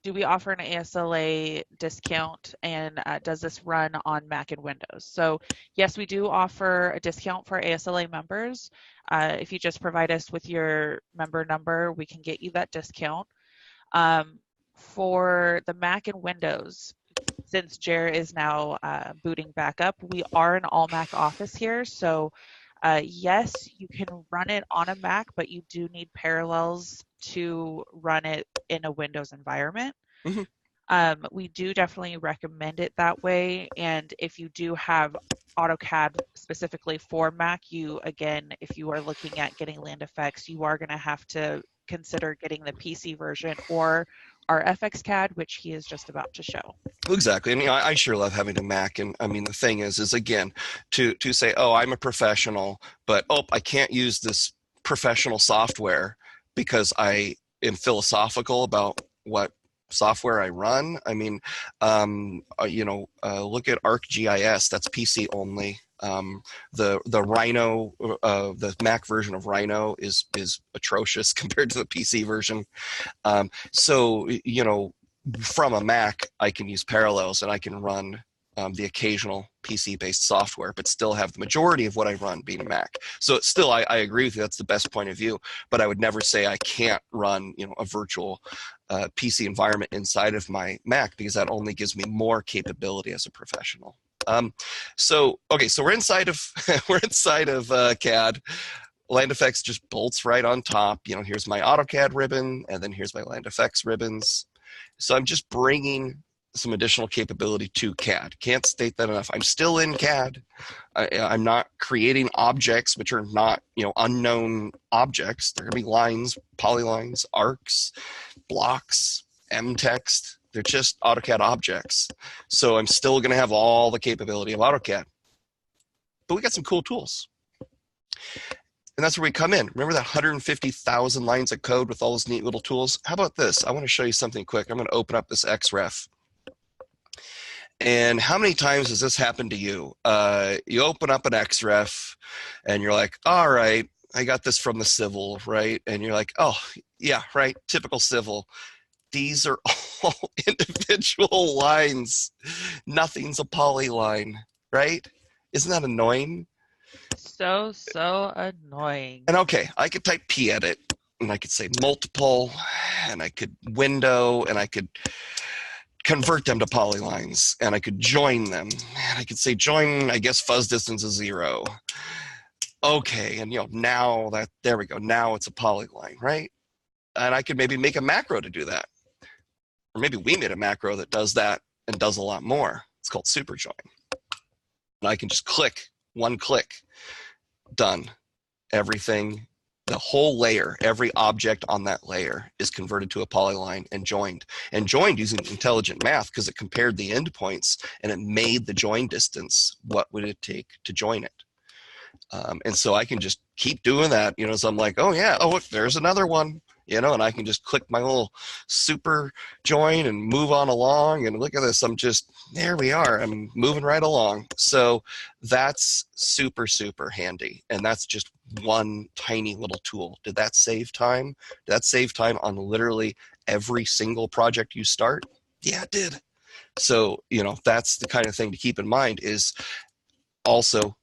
Do we offer an ASLA discount, and does this run on Mac and Windows? So yes, we do offer a discount for ASLA members. If you just provide us with your member number, we can get you that discount. For the Mac and Windows, since Jer is now booting back up, we are an all Mac office here. So yes, you can run it on a Mac, but you do need parallels to run it in a Windows environment. Mm-hmm. We do definitely recommend it that way. And if you do have AutoCAD specifically for Mac, if you are looking at getting Land Effects, you are going to have to consider getting the PC version or our FXCAD, which he is just about to show. Exactly. And I sure love having a Mac. And I mean, the thing is again, to say, oh, I'm a professional, but I can't use this professional software because I am philosophical about what software I run. I mean, look at ArcGIS. That's PC only. The Rhino, the Mac version of Rhino is atrocious compared to the PC version. So from a Mac, I can use Parallels and I can run the occasional PC-based software, but still have the majority of what I run being a Mac. So it's still, I agree with you, that's the best point of view, but I would never say I can't run a virtual PC environment inside of my Mac because that only gives me more capability as a professional. So we're inside of CAD. Land Effects just bolts right on top. Here's my AutoCAD ribbon, and then here's my Land Effects ribbons. So I'm just bringing some additional capability to CAD. Can't state that enough. I'm still in CAD. I'm not creating objects which are not, unknown objects. They're going to be lines, polylines, arcs, blocks, M-text. They're just AutoCAD objects. So I'm still going to have all the capability of AutoCAD. But we got some cool tools. And that's where we come in. Remember that 150,000 lines of code with all those neat little tools? How about this? I want to show you something quick. I'm going to open up this XREF. And how many times has this happened to you? You open up an XREF and you're like, all right, I got this from the civil, right? And you're like, oh, yeah, right, typical civil. these are all individual lines. Nothing's a polyline, right? Isn't that annoying? So annoying. And okay, I could type pedit, and I could say multiple, and I could window, and I could convert them to polylines, and I could join them. And I could say join, I guess fuzz distance is 0. Okay, and now that, there we go, now it's a polyline, right? And I could maybe make a macro to do that. Or maybe we made a macro that does that and does a lot more. It's called super join. And I can just click, one click, done. Everything, the whole layer, every object on that layer is converted to a polyline and joined. And joined using intelligent math because it compared the endpoints and it made the join distance. What would it take to join it? And so I can just keep doing that, so I'm like, oh yeah, oh, look, there's another one, and I can just click my little super join and move on along, and look at this, there we are, I'm moving right along. So that's super, super handy, and that's just one tiny little tool. Did that save time? Did that save time on literally every single project you start? Yeah, it did. So, that's the kind of thing to keep in mind. Is also,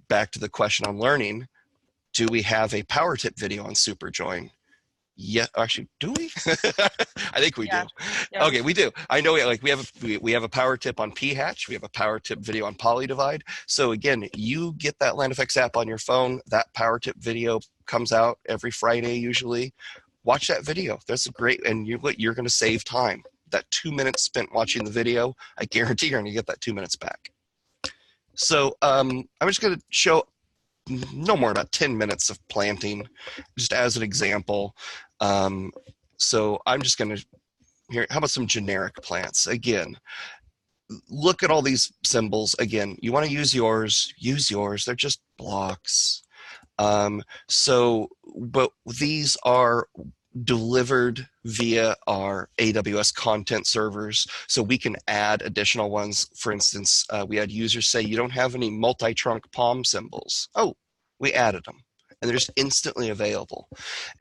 back to the question on learning, do we have a power tip video on super join? Yeah, actually, do we? I think we do. Yeah. Okay, we do. I know we have a power tip on p-hatch. We have a power tip video on polydivide. So again, you get that LandFX app on your phone. That power tip video comes out every Friday usually. Watch that video. That's great, and you're going to save time. That 2 minutes spent watching the video, I guarantee you're going to get that 2 minutes back. So I'm just going to show no more about 10 minutes of planting, just as an example. So I'm just going to, here, how about some generic plants? Again, look at all these symbols. Again, you want to use yours, they're just blocks. But these are delivered via our AWS content servers, so we can add additional ones. For instance, we had users say, you don't have any multi-trunk palm symbols. Oh, we added them, and they're just instantly available.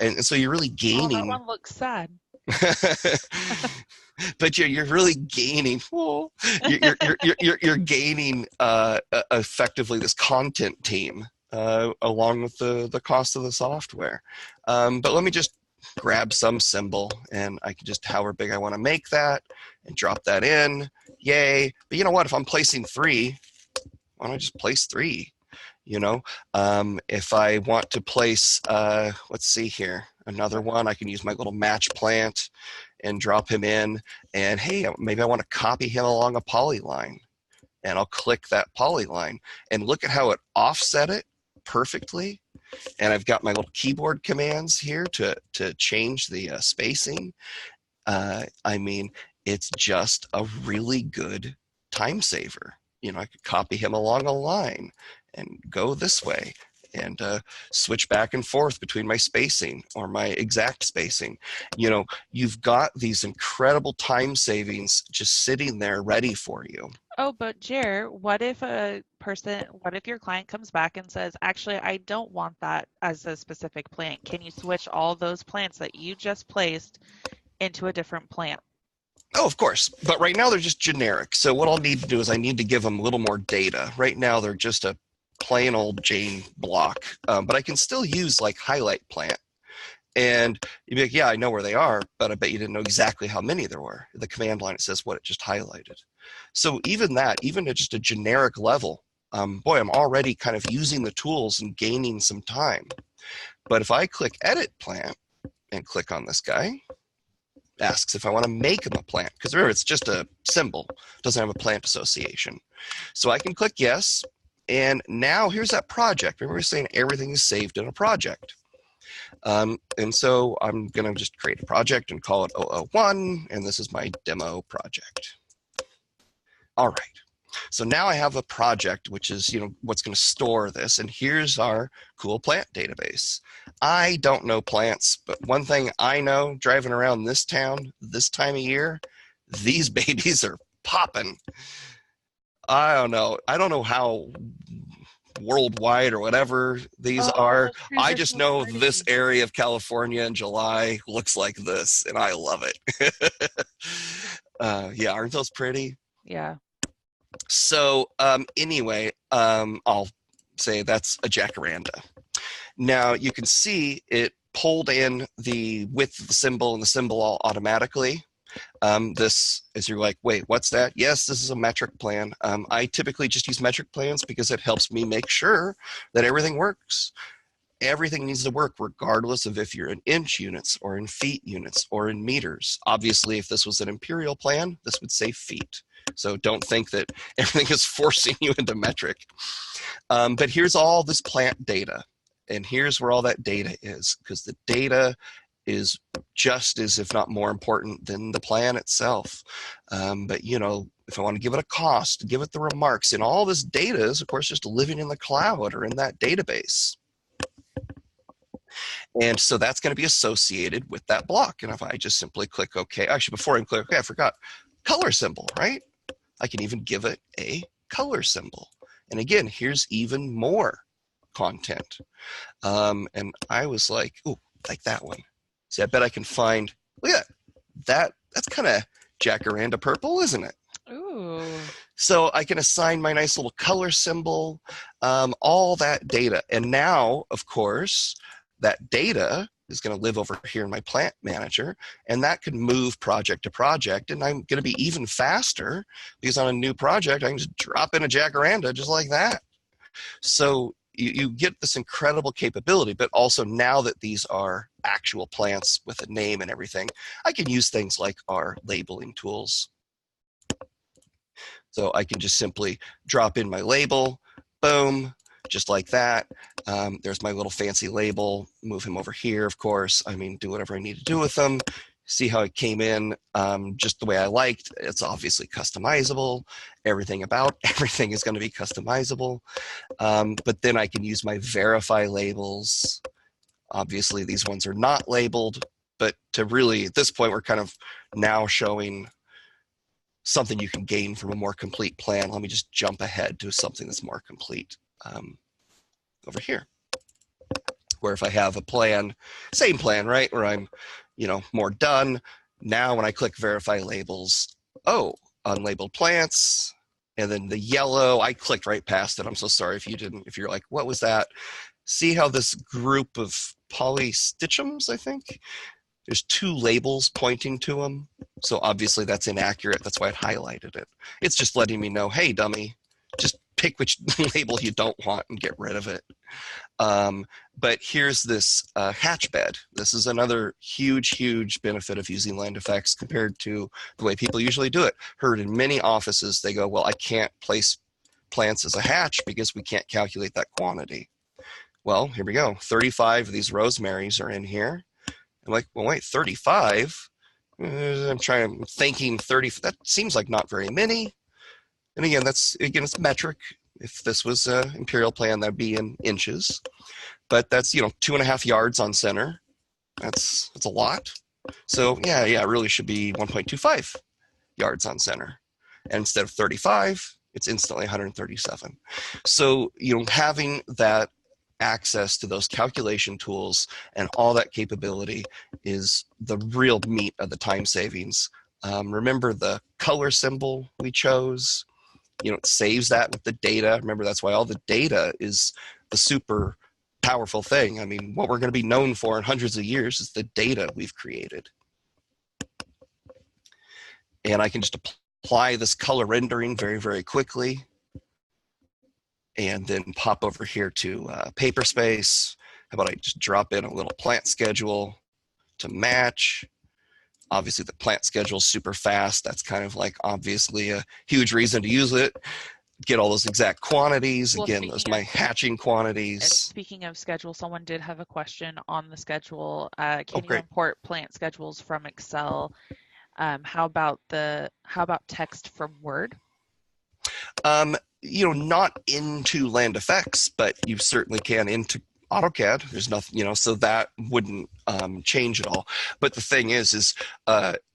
And so you're really gaining. Oh, that one looks sad. But you're really gaining. Oh, you're gaining effectively this content team along with the cost of the software. But let me just grab some symbol, and I can just however big I want to make that and drop that in. Yay. But you know what? If I'm placing 3, why don't I just place 3? If I want to place, let's see here, another one, I can use my little match plant and drop him in. And hey, maybe I want to copy him along a polyline, and I'll click that polyline, and look at how it offset it perfectly. And I've got my little keyboard commands here to change the spacing. I mean, it's just a really good time saver. I could copy him along a line and go this way and switch back and forth between my spacing or my exact spacing. You've got these incredible time savings just sitting there ready for you. Oh, but Jer, what if your client comes back and says, actually, I don't want that as a specific plant. Can you switch all those plants that you just placed into a different plant? Oh, of course. But right now they're just generic. So what I'll need to do is I need to give them a little more data. Right now they're just a plain old Jane block. But I can still use like highlight plant. And you'd be like, yeah, I know where they are, but I bet you didn't know exactly how many there were. The command line, it says what it just highlighted. So even at just a generic level, boy, I'm already kind of using the tools and gaining some time. But if I click edit plant and click on this guy, asks if I want to make him a plant, because remember, it's just a symbol, doesn't have a plant association. So I can click yes, and now here's that project. Remember, we're saying everything is saved in a project. And so I'm going to just create a project and call it 001, and this is my demo project. All right. So now I have a project, which is, what's going to store this. And here's our cool plant database. I don't know plants, but one thing I know, driving around this town this time of year, these babies are popping. I don't know how worldwide or whatever these Oh, are. those trees I are just so know this pretty. area of California in July looks like this, and I love it. Yeah, aren't those pretty? Yeah. So anyway, I'll say that's a jacaranda. Now you can see it pulled in the width of the symbol and the symbol all automatically. This is you're like, wait, what's that? Yes, this is a metric plan. I typically just use metric plans because it helps me make sure that everything works. Everything needs to work regardless of if you're in inch units or in feet units or in meters. Obviously, if this was an imperial plan, this would say feet. So don't think that everything is forcing you into metric. But here's all this plant data. And here's where all that data is, because the data is just as, if not more important than the plan itself. But if I want to give it a cost, give it the remarks, and all this data is, of course, just living in the cloud or in that database. And so that's going to be associated with that block. And if I just simply click OK, actually, before I click OK, I forgot color symbol, right? I can even give it a color symbol. And again, here's even more content. And I was like, ooh, like that one. See, I bet I can find, look at that. That's kind of jacaranda purple, isn't it? Ooh. So I can assign my nice little color symbol, all that data. And now, of course, that data is going to live over here in my plant manager, and that can move project to project. And I'm going to be even faster because on a new project, I can just drop in a jacaranda just like that. So you get this incredible capability, but also now that these are actual plants with a name and everything, I can use things like our labeling tools. So I can just simply drop in my label, boom, just like that. There's my little fancy label, move him over here, of course. I mean, do whatever I need to do with them. See how it came in just the way I liked. It's obviously customizable. Everything about everything is going to be customizable. But then I can use my verify labels. Obviously, these ones are not labeled, but to really, at this point, we're kind of now showing something you can gain from a more complete plan. Let me just jump ahead to something that's more complete over here, where if I have a plan, same plan, right, where I'm, more done. Now when I click verify labels, oh, unlabeled plants, and then the yellow, I clicked right past it. I'm so sorry if you didn't, if you're like, what was that? See how this group of polystichums, I think, there's two labels pointing to them. So obviously that's inaccurate. That's why I highlighted it. It's just letting me know, hey, dummy, just pick which label you don't want and get rid of it. But here's this hatch bed. This is another huge benefit of using land effects compared to the way people usually do it. Heard in many offices, they go, well, I can't place plants as a hatch because we can't calculate that quantity. Well, here we go. 35 of these rosemaries are in here. I'm like, well, wait, 35? I'm thinking 30, that seems like not very many. And again, it's metric. If this was an imperial plan, that'd be in inches. But that's, 2.5 yards on center. That's a lot. So yeah, it really should be 1.25 yards on center. And instead of 35, it's instantly 137. So, having that access to those calculation tools and all that capability is the real meat of the time savings. Remember the color symbol we chose? It saves that with the data. Remember, that's why all the data is the super powerful thing. I mean, what we're going to be known for in hundreds of years is the data we've created. And I can just apply this color rendering very quickly, and then pop over here to paper space. How about I just drop in a little plant schedule to match? Obviously, the plant schedule is super fast. That's kind of like obviously a huge reason to use it. Get all those exact quantities. Well, Again, those are my hatching quantities. Speaking of schedule, someone did have a question on the schedule. Can you great. import plant schedules from Excel? How about text from Word? Not into land effects, but you certainly can into AutoCAD. There's nothing, so that wouldn't change at all. But the thing is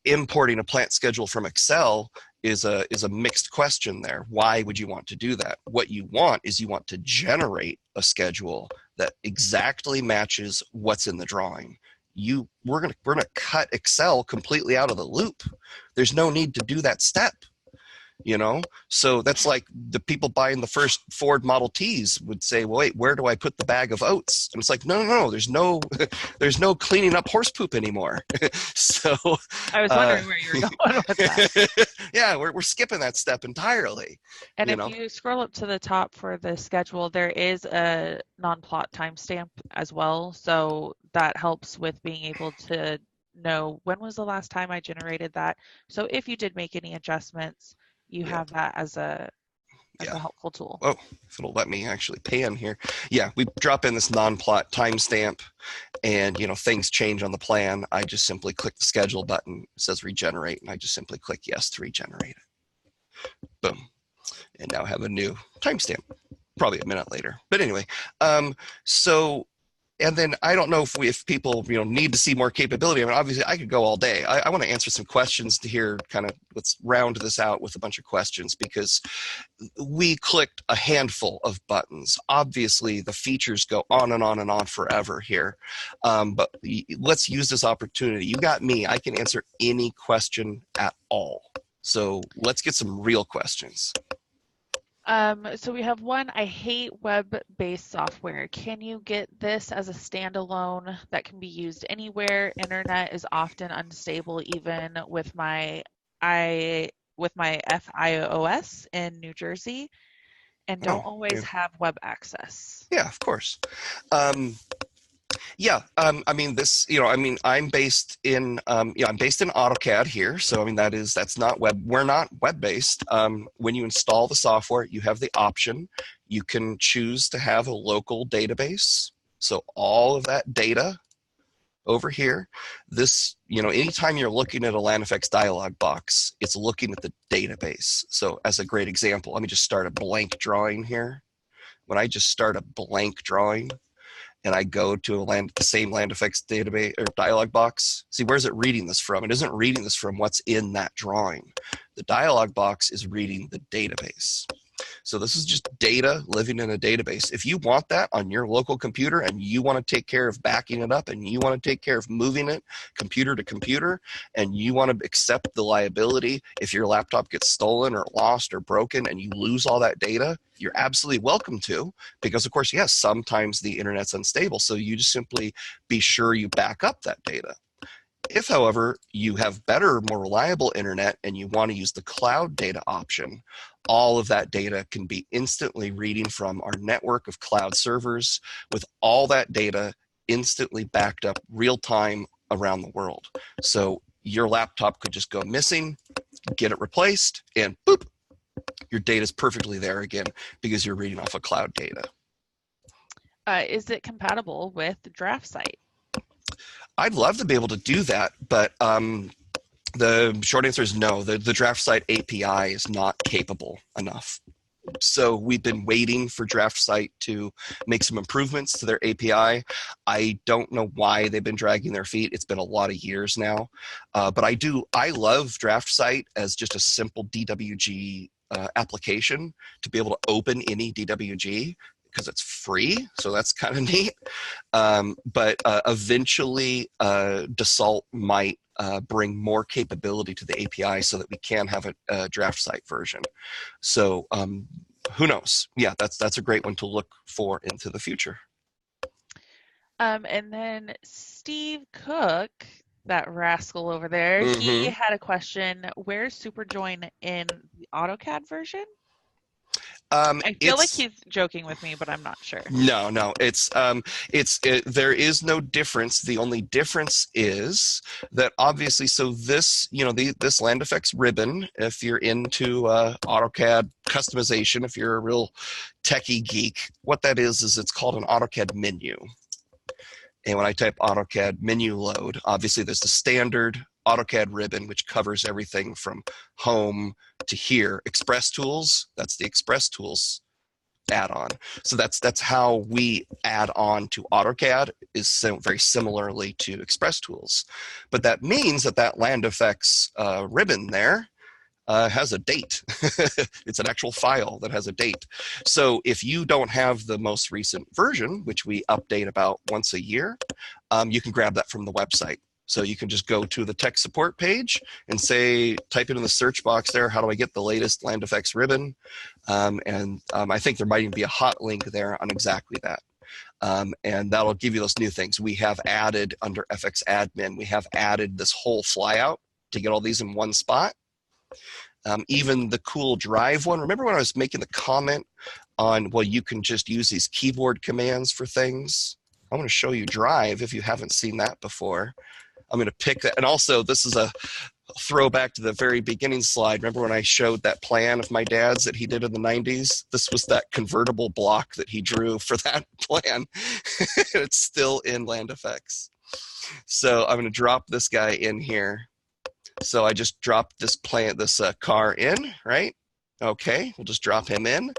importing a plant schedule from Excel is a mixed question there. Why would you want to do that? What you want is you want to generate a schedule that exactly matches what's in the drawing. We're gonna cut Excel completely out of the loop. There's no need to do that step. So that's like the people buying the first Ford Model Ts would say, well, wait, where do I put the bag of oats? And it's like, no, there's no cleaning up horse poop anymore. So I was wondering where you were going with that. Yeah, we're skipping that step entirely. And if you scroll up to the top for the schedule, there is a non-plot timestamp as well. So that helps with being able to know when was the last time I generated that. So if you did make any adjustments, you have that as a helpful tool. Oh, if it'll let me actually pan here. Yeah, we drop in this non-plot timestamp, and things change on the plan. I just simply click the schedule button. It says regenerate, and I just simply click yes to regenerate it. Boom. And now I have a new timestamp, probably a minute later. But anyway, and then I don't know if people need to see more capability. I mean, obviously I could go all day. I want to answer some questions to here. Let's round this out with a bunch of questions, because we clicked a handful of buttons. Obviously the features go on and on and on forever here, but let's use this opportunity. You got me. I can answer any question at all. So let's get some real questions. So we have one, I hate web-based software. Can you get this as a standalone that can be used anywhere? Internet is often unstable, even with my FIOS in New Jersey, and don't always have web access. Yeah, of course. Yeah, I mean I'm based in AutoCAD here, so that's not web. We're not web-based. When you install the software, you have the option. You can choose to have a local database. So all of that data over here, anytime you're looking at a LandFX dialog box, it's looking at the database. So as a great example, let me just start a blank drawing here. When I just start a blank drawing, and I go to the same LandFX database or dialog box, see, where's it reading this from? It isn't reading this from what's in that drawing. The dialog box is reading the database. So this is just data living in a database. If you want that on your local computer, and you want to take care of backing it up, and you want to take care of moving it computer to computer, and you want to accept the liability if your laptop gets stolen or lost or broken and you lose all that data, you're absolutely welcome to, because of course, yes, sometimes the internet's unstable. So you just simply be sure you back up that data. If, however, you have better, more reliable internet and you want to use the cloud data option, all of that data can be instantly reading from our network of cloud servers, with all that data instantly backed up real time around the world. So your laptop could just go missing, get it replaced, and boop, your data is perfectly there again, because you're reading off of cloud data. Is it compatible with DraftSite? I'd love to be able to do that, but the short answer is no. The DraftSite API is not capable enough. So we've been waiting for DraftSite to make some improvements to their API. I don't know why they've been dragging their feet. It's been a lot of years now. But I love DraftSite as just a simple DWG application to be able to open any DWG, because it's free, so that's kind of neat. But eventually, Dassault might bring more capability to the API so that we can have a DraftSite version. So who knows? Yeah, that's a great one to look for into the future. And then Steve Cook, that rascal over there, he had a question. Where's SuperJoin in the AutoCAD version? I feel like he's joking with me, but I'm not sure. No, there is no difference. The only difference is that obviously, so this, this LandFX ribbon, if you're into AutoCAD customization, if you're a real techie geek, what that is it's called an AutoCAD menu. And when I type AutoCAD menu load, obviously there's the standard AutoCAD ribbon, which covers everything from home to here. Express Tools, that's the Express Tools add-on. So that's how we add on to AutoCAD, is very similarly to Express Tools. But that means that LandFX ribbon there has a date. It's an actual file that has a date. So if you don't have the most recent version, which we update about once a year, you can grab that from the website. So you can just go to the tech support page and say, type it in the search box there, how do I get the latest Land Effects ribbon? I think there might even be a hot link there on exactly that. And that'll give you those new things. We have added under FX admin, we have added this whole flyout to get all these in one spot. Even the cool drive one, remember when I was making the comment on, well, you can just use these keyboard commands for things? I want to show you drive if you haven't seen that before. I'm going to pick that. And also, this is a throwback to the very beginning slide. Remember when I showed that plan of my dad's that he did in the 90s? This was that convertible block that he drew for that plan. It's still in Land Effects. So I'm going to drop this guy in here. So I just dropped this car in, right? Okay, we'll just drop him in.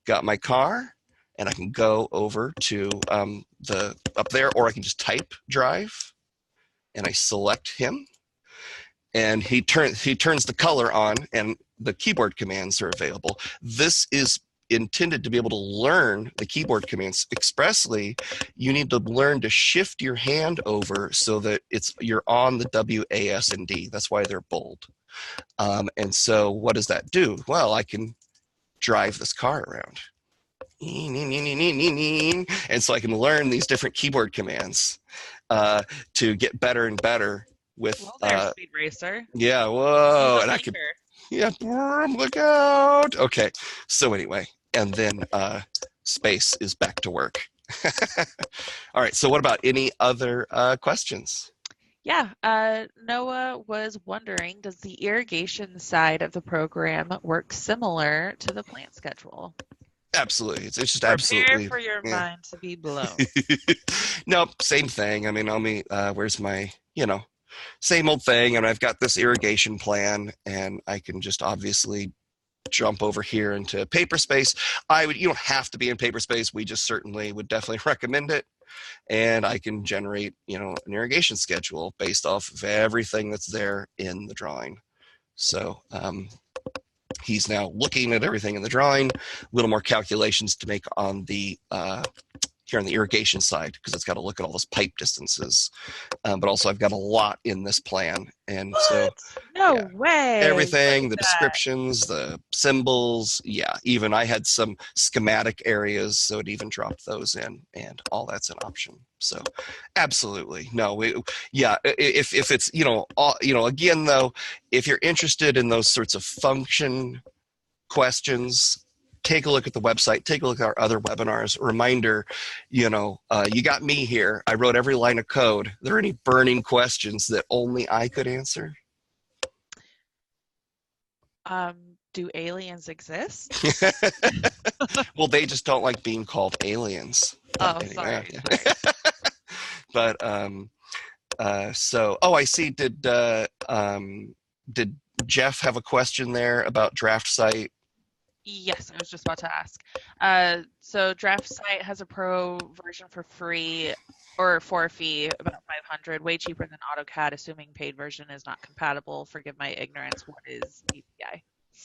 Got my car, and I can go over to up there, or I can just type drive, and I select him, and he turns the color on, and the keyboard commands are available. This is intended to be able to learn the keyboard commands expressly. You need to learn to shift your hand over so that you're on the W, A, S, and D. That's why they're bold. And so what does that do? Well, I can drive this car around. And so I can learn these different keyboard commands to get better and better with. Well, there's Speed Racer. Yeah, whoa. And I could. Yeah, look out. Okay, so anyway, and then space is back to work. All right, so what about any other questions? Yeah, Noah was wondering, does the irrigation side of the program work similar to the plant schedule? Absolutely. It's just Prepare absolutely. for your mind to be blown. Nope, same thing. I mean, where's my, same old thing. And I've got this irrigation plan, and I can just obviously jump over here into Paperspace. You don't have to be in Paperspace. We just certainly would definitely recommend it. And I can generate, an irrigation schedule based off of everything that's there in the drawing. So, he's now looking at everything in the drawing, a little more calculations to make on the here on the irrigation side, because it's got to look at all those pipe distances. But also I've got a lot in this plan. And what? so No way. Everything, the descriptions, the symbols, even I had some schematic areas, so it even dropped those in, and all that's an option. So absolutely. No, if it's, again, though, if you're interested in those sorts of function questions, take a look at the website, take a look at our other webinars. Reminder, you got me here. I wrote every line of code. Are there any burning questions that only I could answer? Do aliens exist? Well, they just don't like being called aliens. Oh, anyway. Sorry. But I see. Did Jeff have a question there about Draft Site? Yes, I was just about to ask. So Draft Site has a pro version for free, or for a fee, about $500, way cheaper than AutoCAD, assuming paid version is not compatible. Forgive my ignorance. What is API?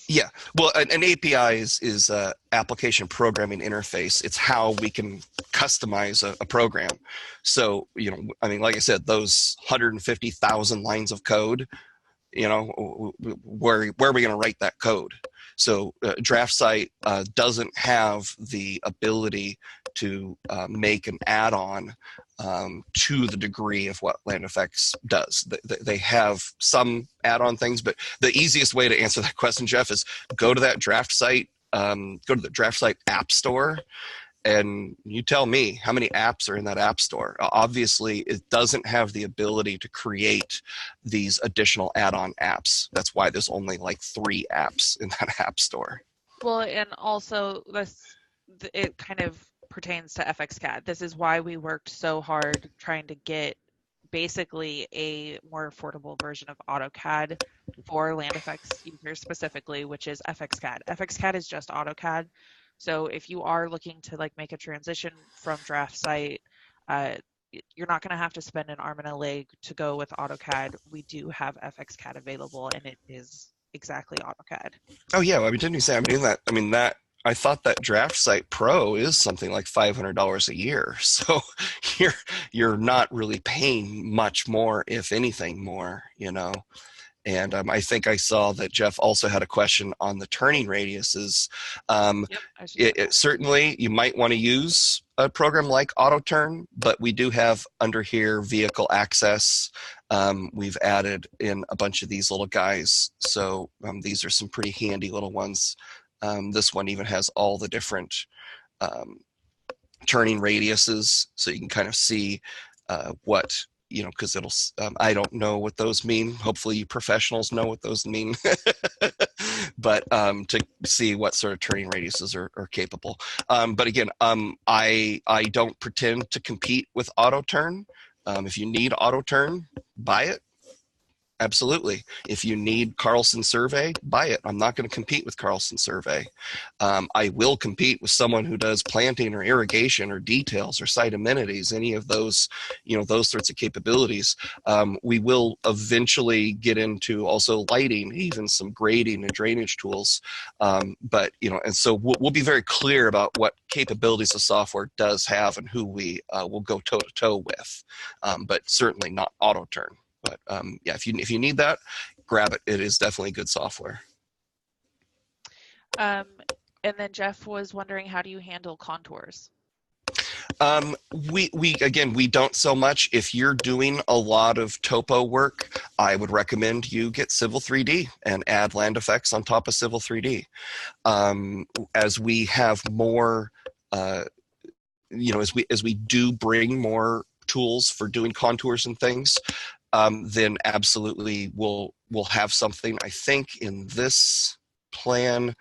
Yeah, well, an API is a application programming interface. It's how we can customize a program. So, like I said, those 150,000 lines of code, where are we going to write that code? So Draft Site doesn't have the ability to make an add-on to the degree of what Land Effects does. They have some add-on things, but the easiest way to answer that question, Jeff, is go to that Draft Site, go to the Draft Site App Store, and you tell me how many apps are in that app store. Obviously, it doesn't have the ability to create these additional add-on apps. That's why there's only like 3 apps in that app store. Well, and also it kind of pertains to FXCAD. This is why we worked so hard trying to get basically a more affordable version of AutoCAD for Land Effects users specifically, which is FXCAD. FXCAD is just AutoCAD. So if you are looking to make a transition from Draft Site, you're not going to have to spend an arm and a leg to go with AutoCAD. We do have FXCAD available, and it is exactly AutoCAD. Oh yeah, well, I mean, didn't you say? I mean that. I mean that. I thought that Draft Site Pro is something like $500 a year. So you're you're not really paying much more, if anything more. And I think I saw that Jeff also had a question on the turning radiuses. Um, Yep, I was just gonna. Certainly, you might want to use a program like AutoTurn, but we do have under here vehicle access. We've added in a bunch of these little guys. So these are some pretty handy little ones. This one even has all the different um, turning radiuses, so you can kind of see what because it'll. I don't know what those mean. Hopefully, you professionals know what those mean. But to see what sort of turning radiuses are capable. But again, I don't pretend to compete with AutoTurn. If you need AutoTurn, buy it. Absolutely. If you need Carlson Survey, buy it. I'm not going to compete with Carlson Survey. I will compete with someone who does planting or irrigation or details or site amenities, any of those, those sorts of capabilities. We will eventually get into also lighting, even some grading and drainage tools. But, and so we'll be very clear about what capabilities the software does have and who we will go toe to toe with, but certainly not AutoTurn. But yeah, if you need that, grab it. It is definitely good software. And then Jeff was wondering, how do you handle contours? We don't so much. If you're doing a lot of topo work, I would recommend you get Civil 3D and add land effects on top of Civil 3D. As we have more, as we do bring more tools for doing contours and things, then absolutely we'll have something. I think in this plan,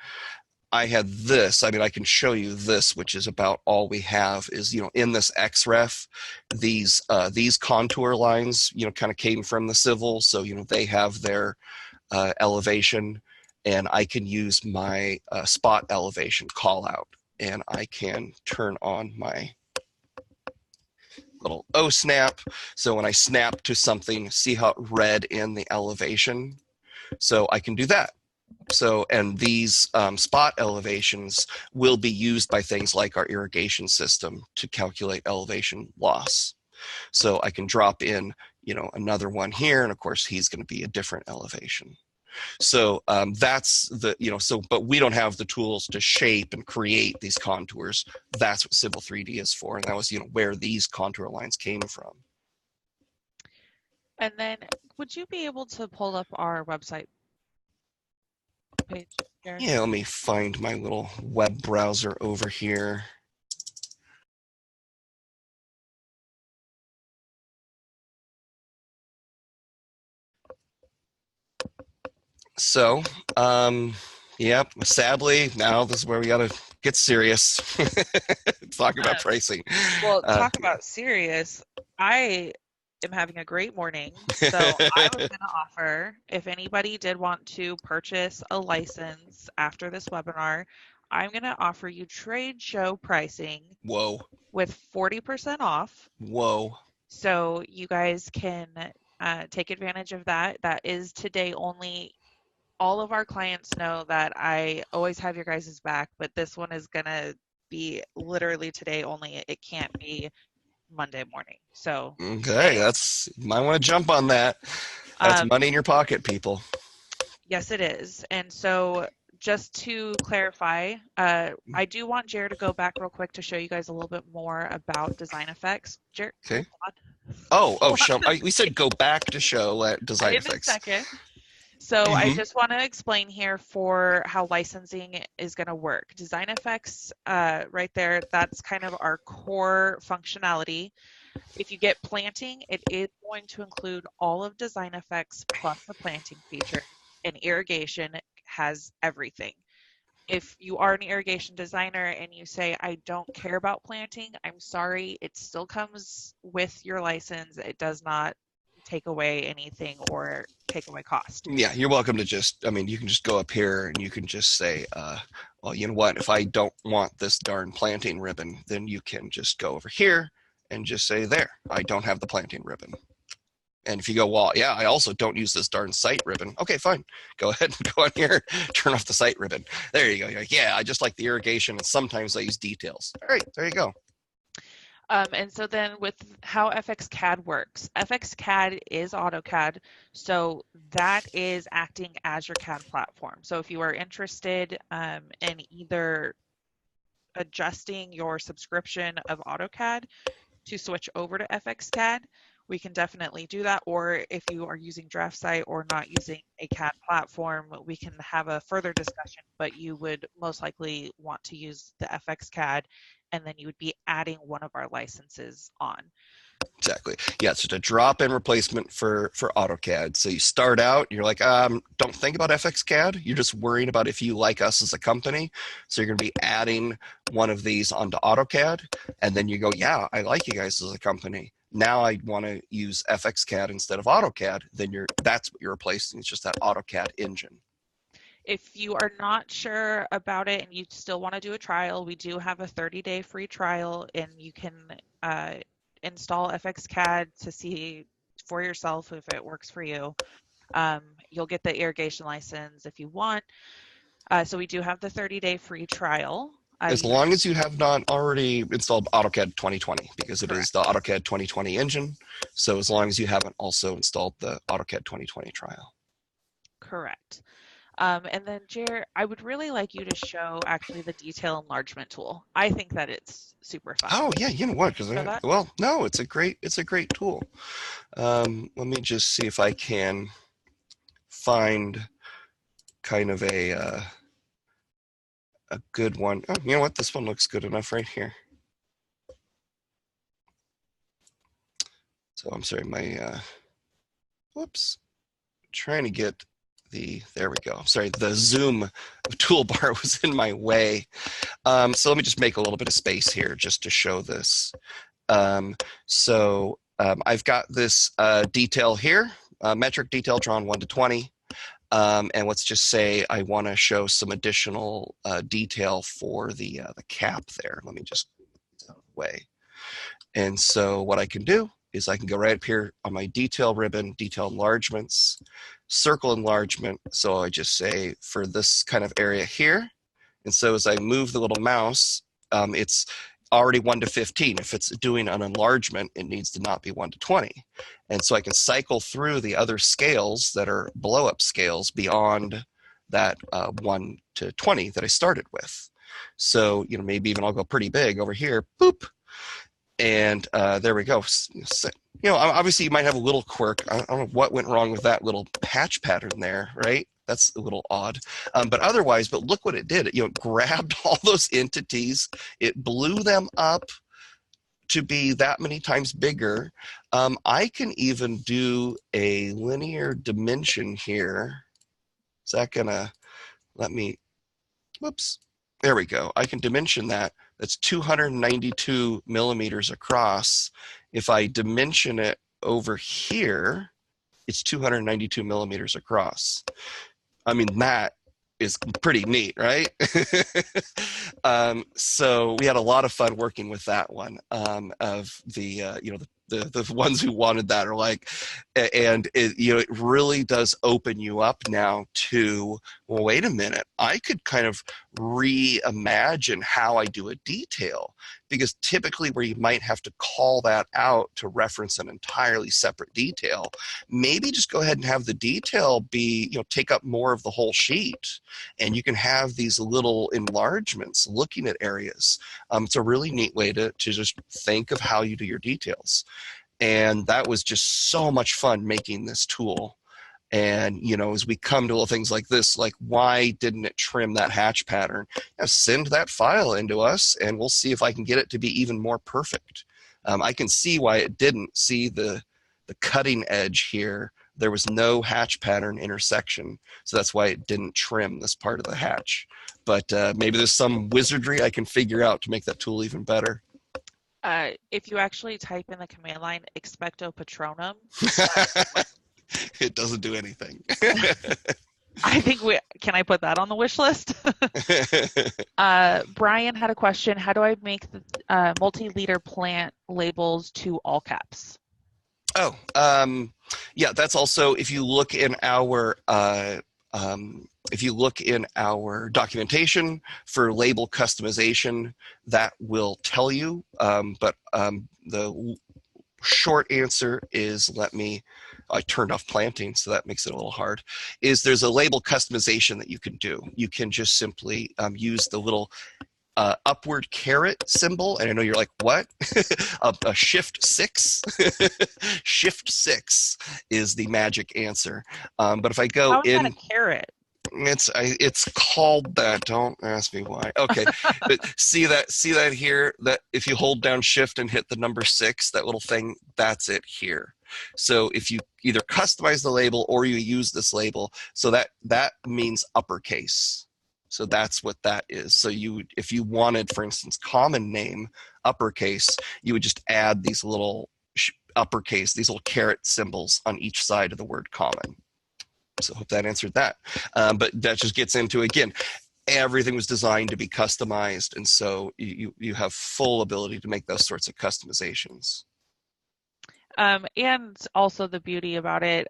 I had this. I mean, I can show you this, which is about all we have. Is in this XREF, these contour lines, kind of came from the Civil, so they have their elevation, and I can use my spot elevation call out, and I can turn on my little O snap. So when I snap to something, see how it read in the elevation? So I can do that. So, and these spot elevations will be used by things like our irrigation system to calculate elevation loss. So I can drop in, another one here, and of course he's going to be a different elevation. So that's but we don't have the tools to shape and create these contours. That's what Civil 3D is for. And that was, where these contour lines came from. And then would you be able to pull up our website page here? Yeah, let me find my little web browser over here. So, yep, sadly, now this is where we got to get serious. Talk about pricing. Well, talk about serious. I am having a great morning. So I was going to offer, if anybody did want to purchase a license after this webinar, I'm going to offer you trade show pricing. Whoa. With 40% off. Whoa. So you guys can take advantage of that. That is today only. All of our clients know that I always have your guys' back, but this one is going to be literally today only. It can't be Monday morning. So okay, you might want to jump on that. That's money in your pocket, people. Yes, it is. And so just to clarify, I do want Jared to go back real quick to show you guys a little bit more about design effects. Jared, okay. Show. We said go back to show design effects. In a second. So I just want to explain here for how licensing is going to work. Design effects, right there, that's kind of our core functionality. If you get planting, it is going to include all of design effects plus the planting feature, and irrigation has everything. If you are an irrigation designer and you say, I don't care about planting, I'm sorry, it still comes with your license. It does not take away anything or take away cost. Yeah, you're welcome to you can just go up here and you can just say, well, you know what, if I don't want this darn planting ribbon, then you can just go over here and just say, there, I don't have the planting ribbon. And if you go, well, yeah, I also don't use this darn sight ribbon. Okay, fine. Go ahead and go on here, turn off the sight ribbon. There you go. You're like, yeah, I just like the irrigation, and sometimes I use details. All right, there you go. And so then with how FXCAD works, FXCAD is AutoCAD, so that is acting as your CAD platform. So if you are interested in either adjusting your subscription of AutoCAD to switch over to FXCAD, we can definitely do that. Or if you are using DraftSite or not using a CAD platform, we can have a further discussion, but you would most likely want to use the FXCAD, and then you would be adding one of our licenses on. Exactly. Yeah, it's just a drop-in replacement for AutoCAD. So you start out, you're like, don't think about FXCAD. You're just worried about if you like us as a company. So you're going to be adding one of these onto AutoCAD, and then you go, yeah, I like you guys as a company. Now I want to use FXCAD instead of AutoCAD. Then that's what you're replacing. It's just that AutoCAD engine. If you are not sure about it and you still want to do a trial, we do have a 30-day free trial, and you can install FXCAD to see for yourself if it works for you. You'll get the irrigation license if you want. So we do have the 30-day free trial. As long as you have not already installed AutoCAD 2020, because it Correct. is the AutoCAD 2020 engine. So as long as you haven't also installed the AutoCAD 2020 trial. Correct. And then, Jer, I would really like you to show actually the detail enlargement tool. I think that it's super fun. Oh yeah, you know what? Well, no, it's a great tool. Let me just see if I can find kind of a good one. Oh, you know what? This one looks good enough right here. So I'm sorry, my whoops, trying to get there we go. Sorry, the zoom toolbar was in my way. So let me just make a little bit of space here just to show this. I've got this detail here, metric detail drawn 1 to 20. And let's just say I want to show some additional detail for the cap there. Let me just get out of the way. And so what I can do is I can go right up here on my detail ribbon, detail enlargements, circle enlargement. So I just say for this kind of area here. And so as I move the little mouse, it's already 1 to 15. If it's doing an enlargement, it needs to not be 1 to 20. And so I can cycle through the other scales that are blow up scales beyond that 1 to 20 that I started with. So, maybe even I'll go pretty big over here, boop. And there we go. Obviously you might have a little quirk. I don't know what went wrong with that little patch pattern there, right? That's a little odd. But look what it did. It grabbed all those entities. It blew them up to be that many times bigger. I can even do a linear dimension here. Is that gonna let me, whoops. There we go. I can dimension that. That's 292 millimeters across. If I dimension it over here, it's 292 millimeters across. I mean, that is pretty neat, right? So we had a lot of fun working with that one. Of the ones who wanted that are like, and it really does open you up now to, well, wait a minute, I could kind of reimagine how I do a detail, because typically where you might have to call that out to reference an entirely separate detail, maybe just go ahead and have the detail be, take up more of the whole sheet, and you can have these little enlargements looking at areas. It's a really neat way to just think of how you do your details. And that was just so much fun making this tool. And, as we come to little things like this, like, why didn't it trim that hatch pattern? Send that file into us, and we'll see if I can get it to be even more perfect. I can see why it didn't. See the cutting edge here. There was no hatch pattern intersection, so that's why it didn't trim this part of the hatch. But maybe there's some wizardry I can figure out to make that tool even better. If you actually type in the command line expecto patronum, it doesn't do anything. I think can I put that on the wish list? Brian had a question. How do I make the multi-liter plant labels to all caps? Oh, yeah, that's also if you look in our documentation for label customization, that will tell you. But the short answer is I turned off planting, so that makes it a little hard. Is there's a label customization that you can do. You can just simply use the little upward caret symbol, and I know you're like, what? a shift 6. Shift 6 is the magic answer. But if I go How is that a in, carrot? it's called that. Don't ask me why. Okay, but see that here. That if you hold down shift and hit the number 6, that little thing, that's it here. So if you either customize the label or you use this label, so that means uppercase. So that's what that is. So if you wanted, for instance, common name uppercase, you would just add these little uppercase, these little caret symbols on each side of the word common. So I hope that answered that. But that just gets into, again, everything was designed to be customized, and so you have full ability to make those sorts of customizations. And also the beauty about it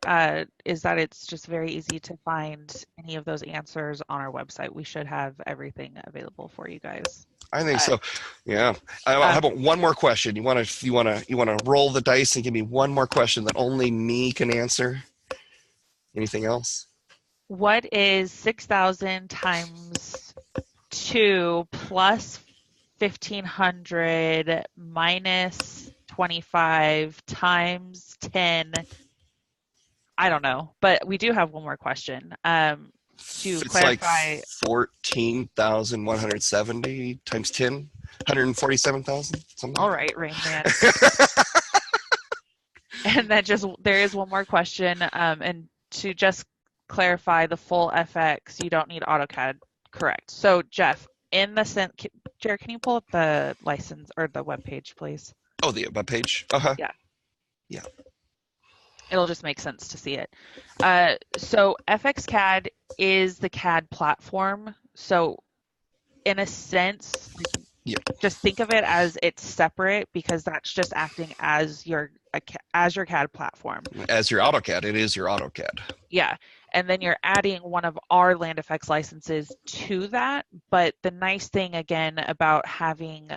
is that it's just very easy to find any of those answers on our website. We should have everything available for you guys. I think Uh, so. Yeah. How um, about one more question? You want to roll the dice and give me one more question that only me can answer? Anything else? what is 6,000 times 2 plus 1,500 minus 25 times 10? I don't know, but we do have one more question. To It's like clarify, 14,170 times 10, 147,000, something all like right, Rain Man. that. And then just there is one more question, and to just clarify the full FX, you don't need AutoCAD, correct? So Jeff, in the Jared, can you pull up the license or the web page, please? Oh, the web page. Uh-huh. Yeah, Yeah. it'll just make sense to see it. So FXCAD is the CAD platform. So in a sense, Yeah. just think of it as it's separate because that's just acting as your CAD platform. As your AutoCAD, it is your AutoCAD. Yeah. And then you're adding one of our land effects licenses to that. But the nice thing again about having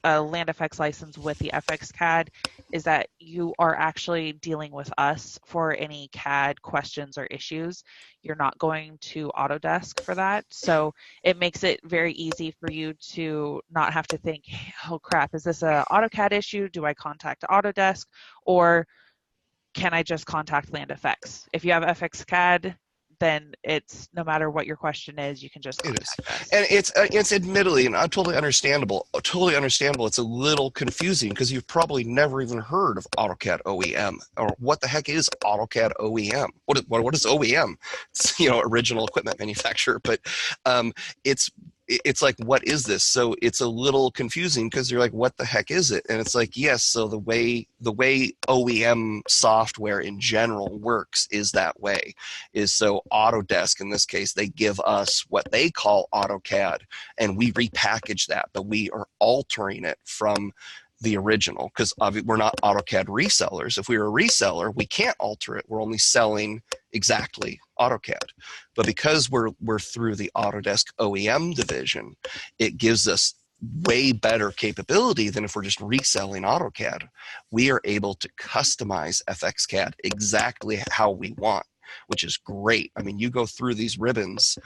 a land effects license with the FX CAD is that you are actually dealing with us for any CAD questions or issues. You're not going to Autodesk for that. So it makes it very easy for you to not have to think, oh crap, is this a AutoCAD issue? Do I contact Autodesk? Or can I just contact Land Effects? If you have FX CAD, then it's no matter what your question is, you can just It is, contact us. and it's admittedly and totally understandable. Totally understandable. It's a little confusing because you've probably never even heard of AutoCAD OEM or what the heck is AutoCAD OEM. What is OEM? It's original equipment manufacturer, but it's it's like, what is this? So it's a little confusing because you're like, what the heck is it? And it's like, yes, so the way OEM software in general works is that way. Is so Autodesk in this case, they give us what they call AutoCAD and we repackage that, but we are altering it from the original because we're not AutoCAD resellers. If we were a reseller, we can't alter it. We're only selling exactly AutoCAD. But because we're through the Autodesk OEM division, it gives us way better capability than if we're just reselling AutoCAD. We are able to customize FXCAD exactly how we want, which is great. I mean, you go through these ribbons.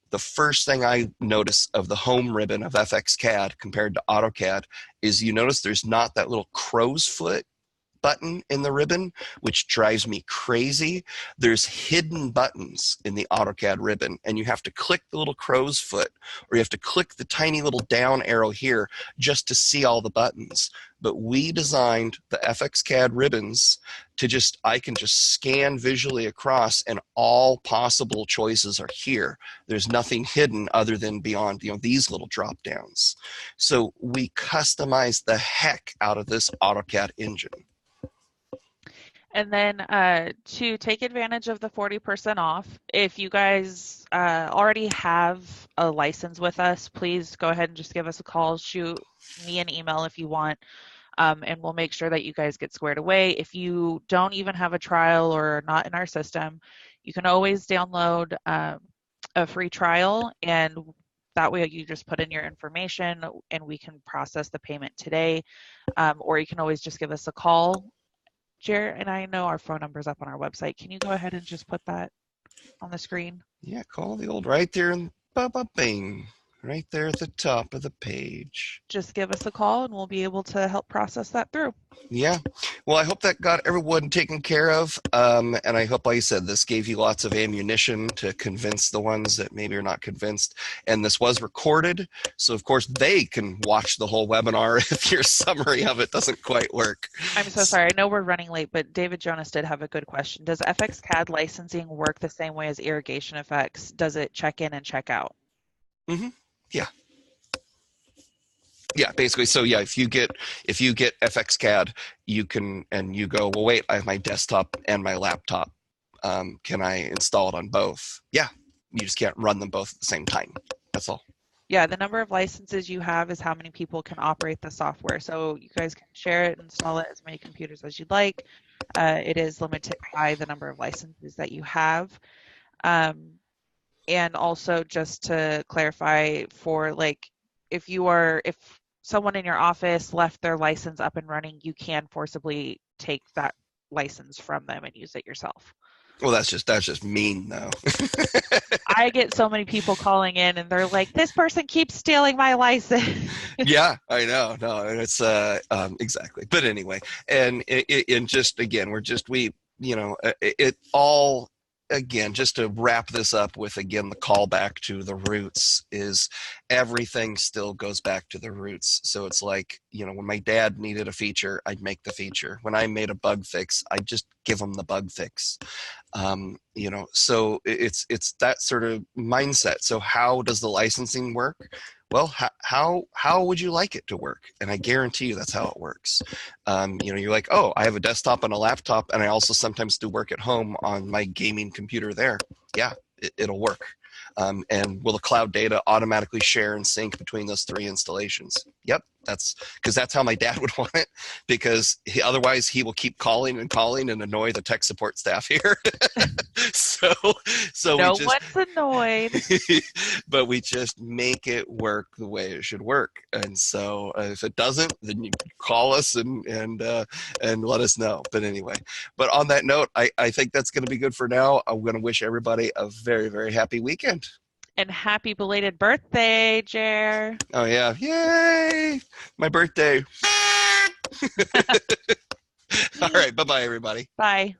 The first thing I notice of the home ribbon of FXCAD compared to AutoCAD is you notice there's not that little crow's foot button in the ribbon, which drives me crazy. There's hidden buttons in the AutoCAD ribbon, and you have to click the little crow's foot, or you have to click the tiny little down arrow here just to see all the buttons. But we designed the FXCAD ribbons to I can just scan visually across, and all possible choices are here. There's nothing hidden other than beyond, these little drop downs. So we customize the heck out of this AutoCAD engine. And then to take advantage of the 40% off, if you guys already have a license with us, please go ahead and just give us a call, shoot me an email if you want. and we'll make sure that you guys get squared away. If you don't even have a trial or are not in our system, you can always download a free trial, and that way you just put in your information and we can process the payment today. Or you can always just give us a call. Jared, and I know our phone number's up on our website. Can you go ahead and just put that on the screen? Yeah, call the old right there and bing, right there at the top of the page. Just give us a call and we'll be able to help process that through. Yeah. Well, I hope that got everyone taken care of. And I hope, like I said, this gave you lots of ammunition to convince the ones that maybe are not convinced. And this was recorded. So, of course, they can watch the whole webinar if your summary of it doesn't quite work. I'm so sorry. I know we're running late, but David Jonas did have a good question. Does FX CAD licensing work the same way as irrigation effects? Does it check in and check out? Mm-hmm. Yeah. Yeah, basically. So yeah, if you get FX CAD, you can, and you go, well, wait, I have my desktop and my laptop. Can I install it on both? Yeah, you just can't run them both at the same time. That's all. Yeah, the number of licenses you have is how many people can operate the software. So you guys can share it, install it as many computers as you'd like. It is limited by the number of licenses that you have. And also, just to clarify, for like, if someone in your office left their license up and running, you can forcibly take that license from them and use it yourself. Well, that's just mean, though. I get so many people calling in and they're like, this person keeps stealing my license. Yeah, I know. No, it's exactly. But anyway, and just again, it all, again, just to wrap this up with, again, the callback to the roots is everything still goes back to the roots. So it's like, when my dad needed a feature, I'd make the feature. When I made a bug fix, I'd just give him the bug fix. So it's that sort of mindset. So how does the licensing work? Well, how would you like it to work? And I guarantee you that's how it works. You're like, oh, I have a desktop and a laptop, and I also sometimes do work at home on my gaming computer there. Yeah, it'll work. And will the cloud data automatically share and sync between those three installations? Yep, that's how my dad would want it, because otherwise he will keep calling and calling and annoy the tech support staff here. so no one's annoyed. But we just make it work the way it should work. And so if it doesn't, then you call us and let us know. But anyway, but on that note, I think that's going to be good for now. I'm going to wish everybody a very, very happy weekend. And happy belated birthday, Jer. Oh, yeah. Yay! My birthday. All right. Bye-bye, everybody. Bye.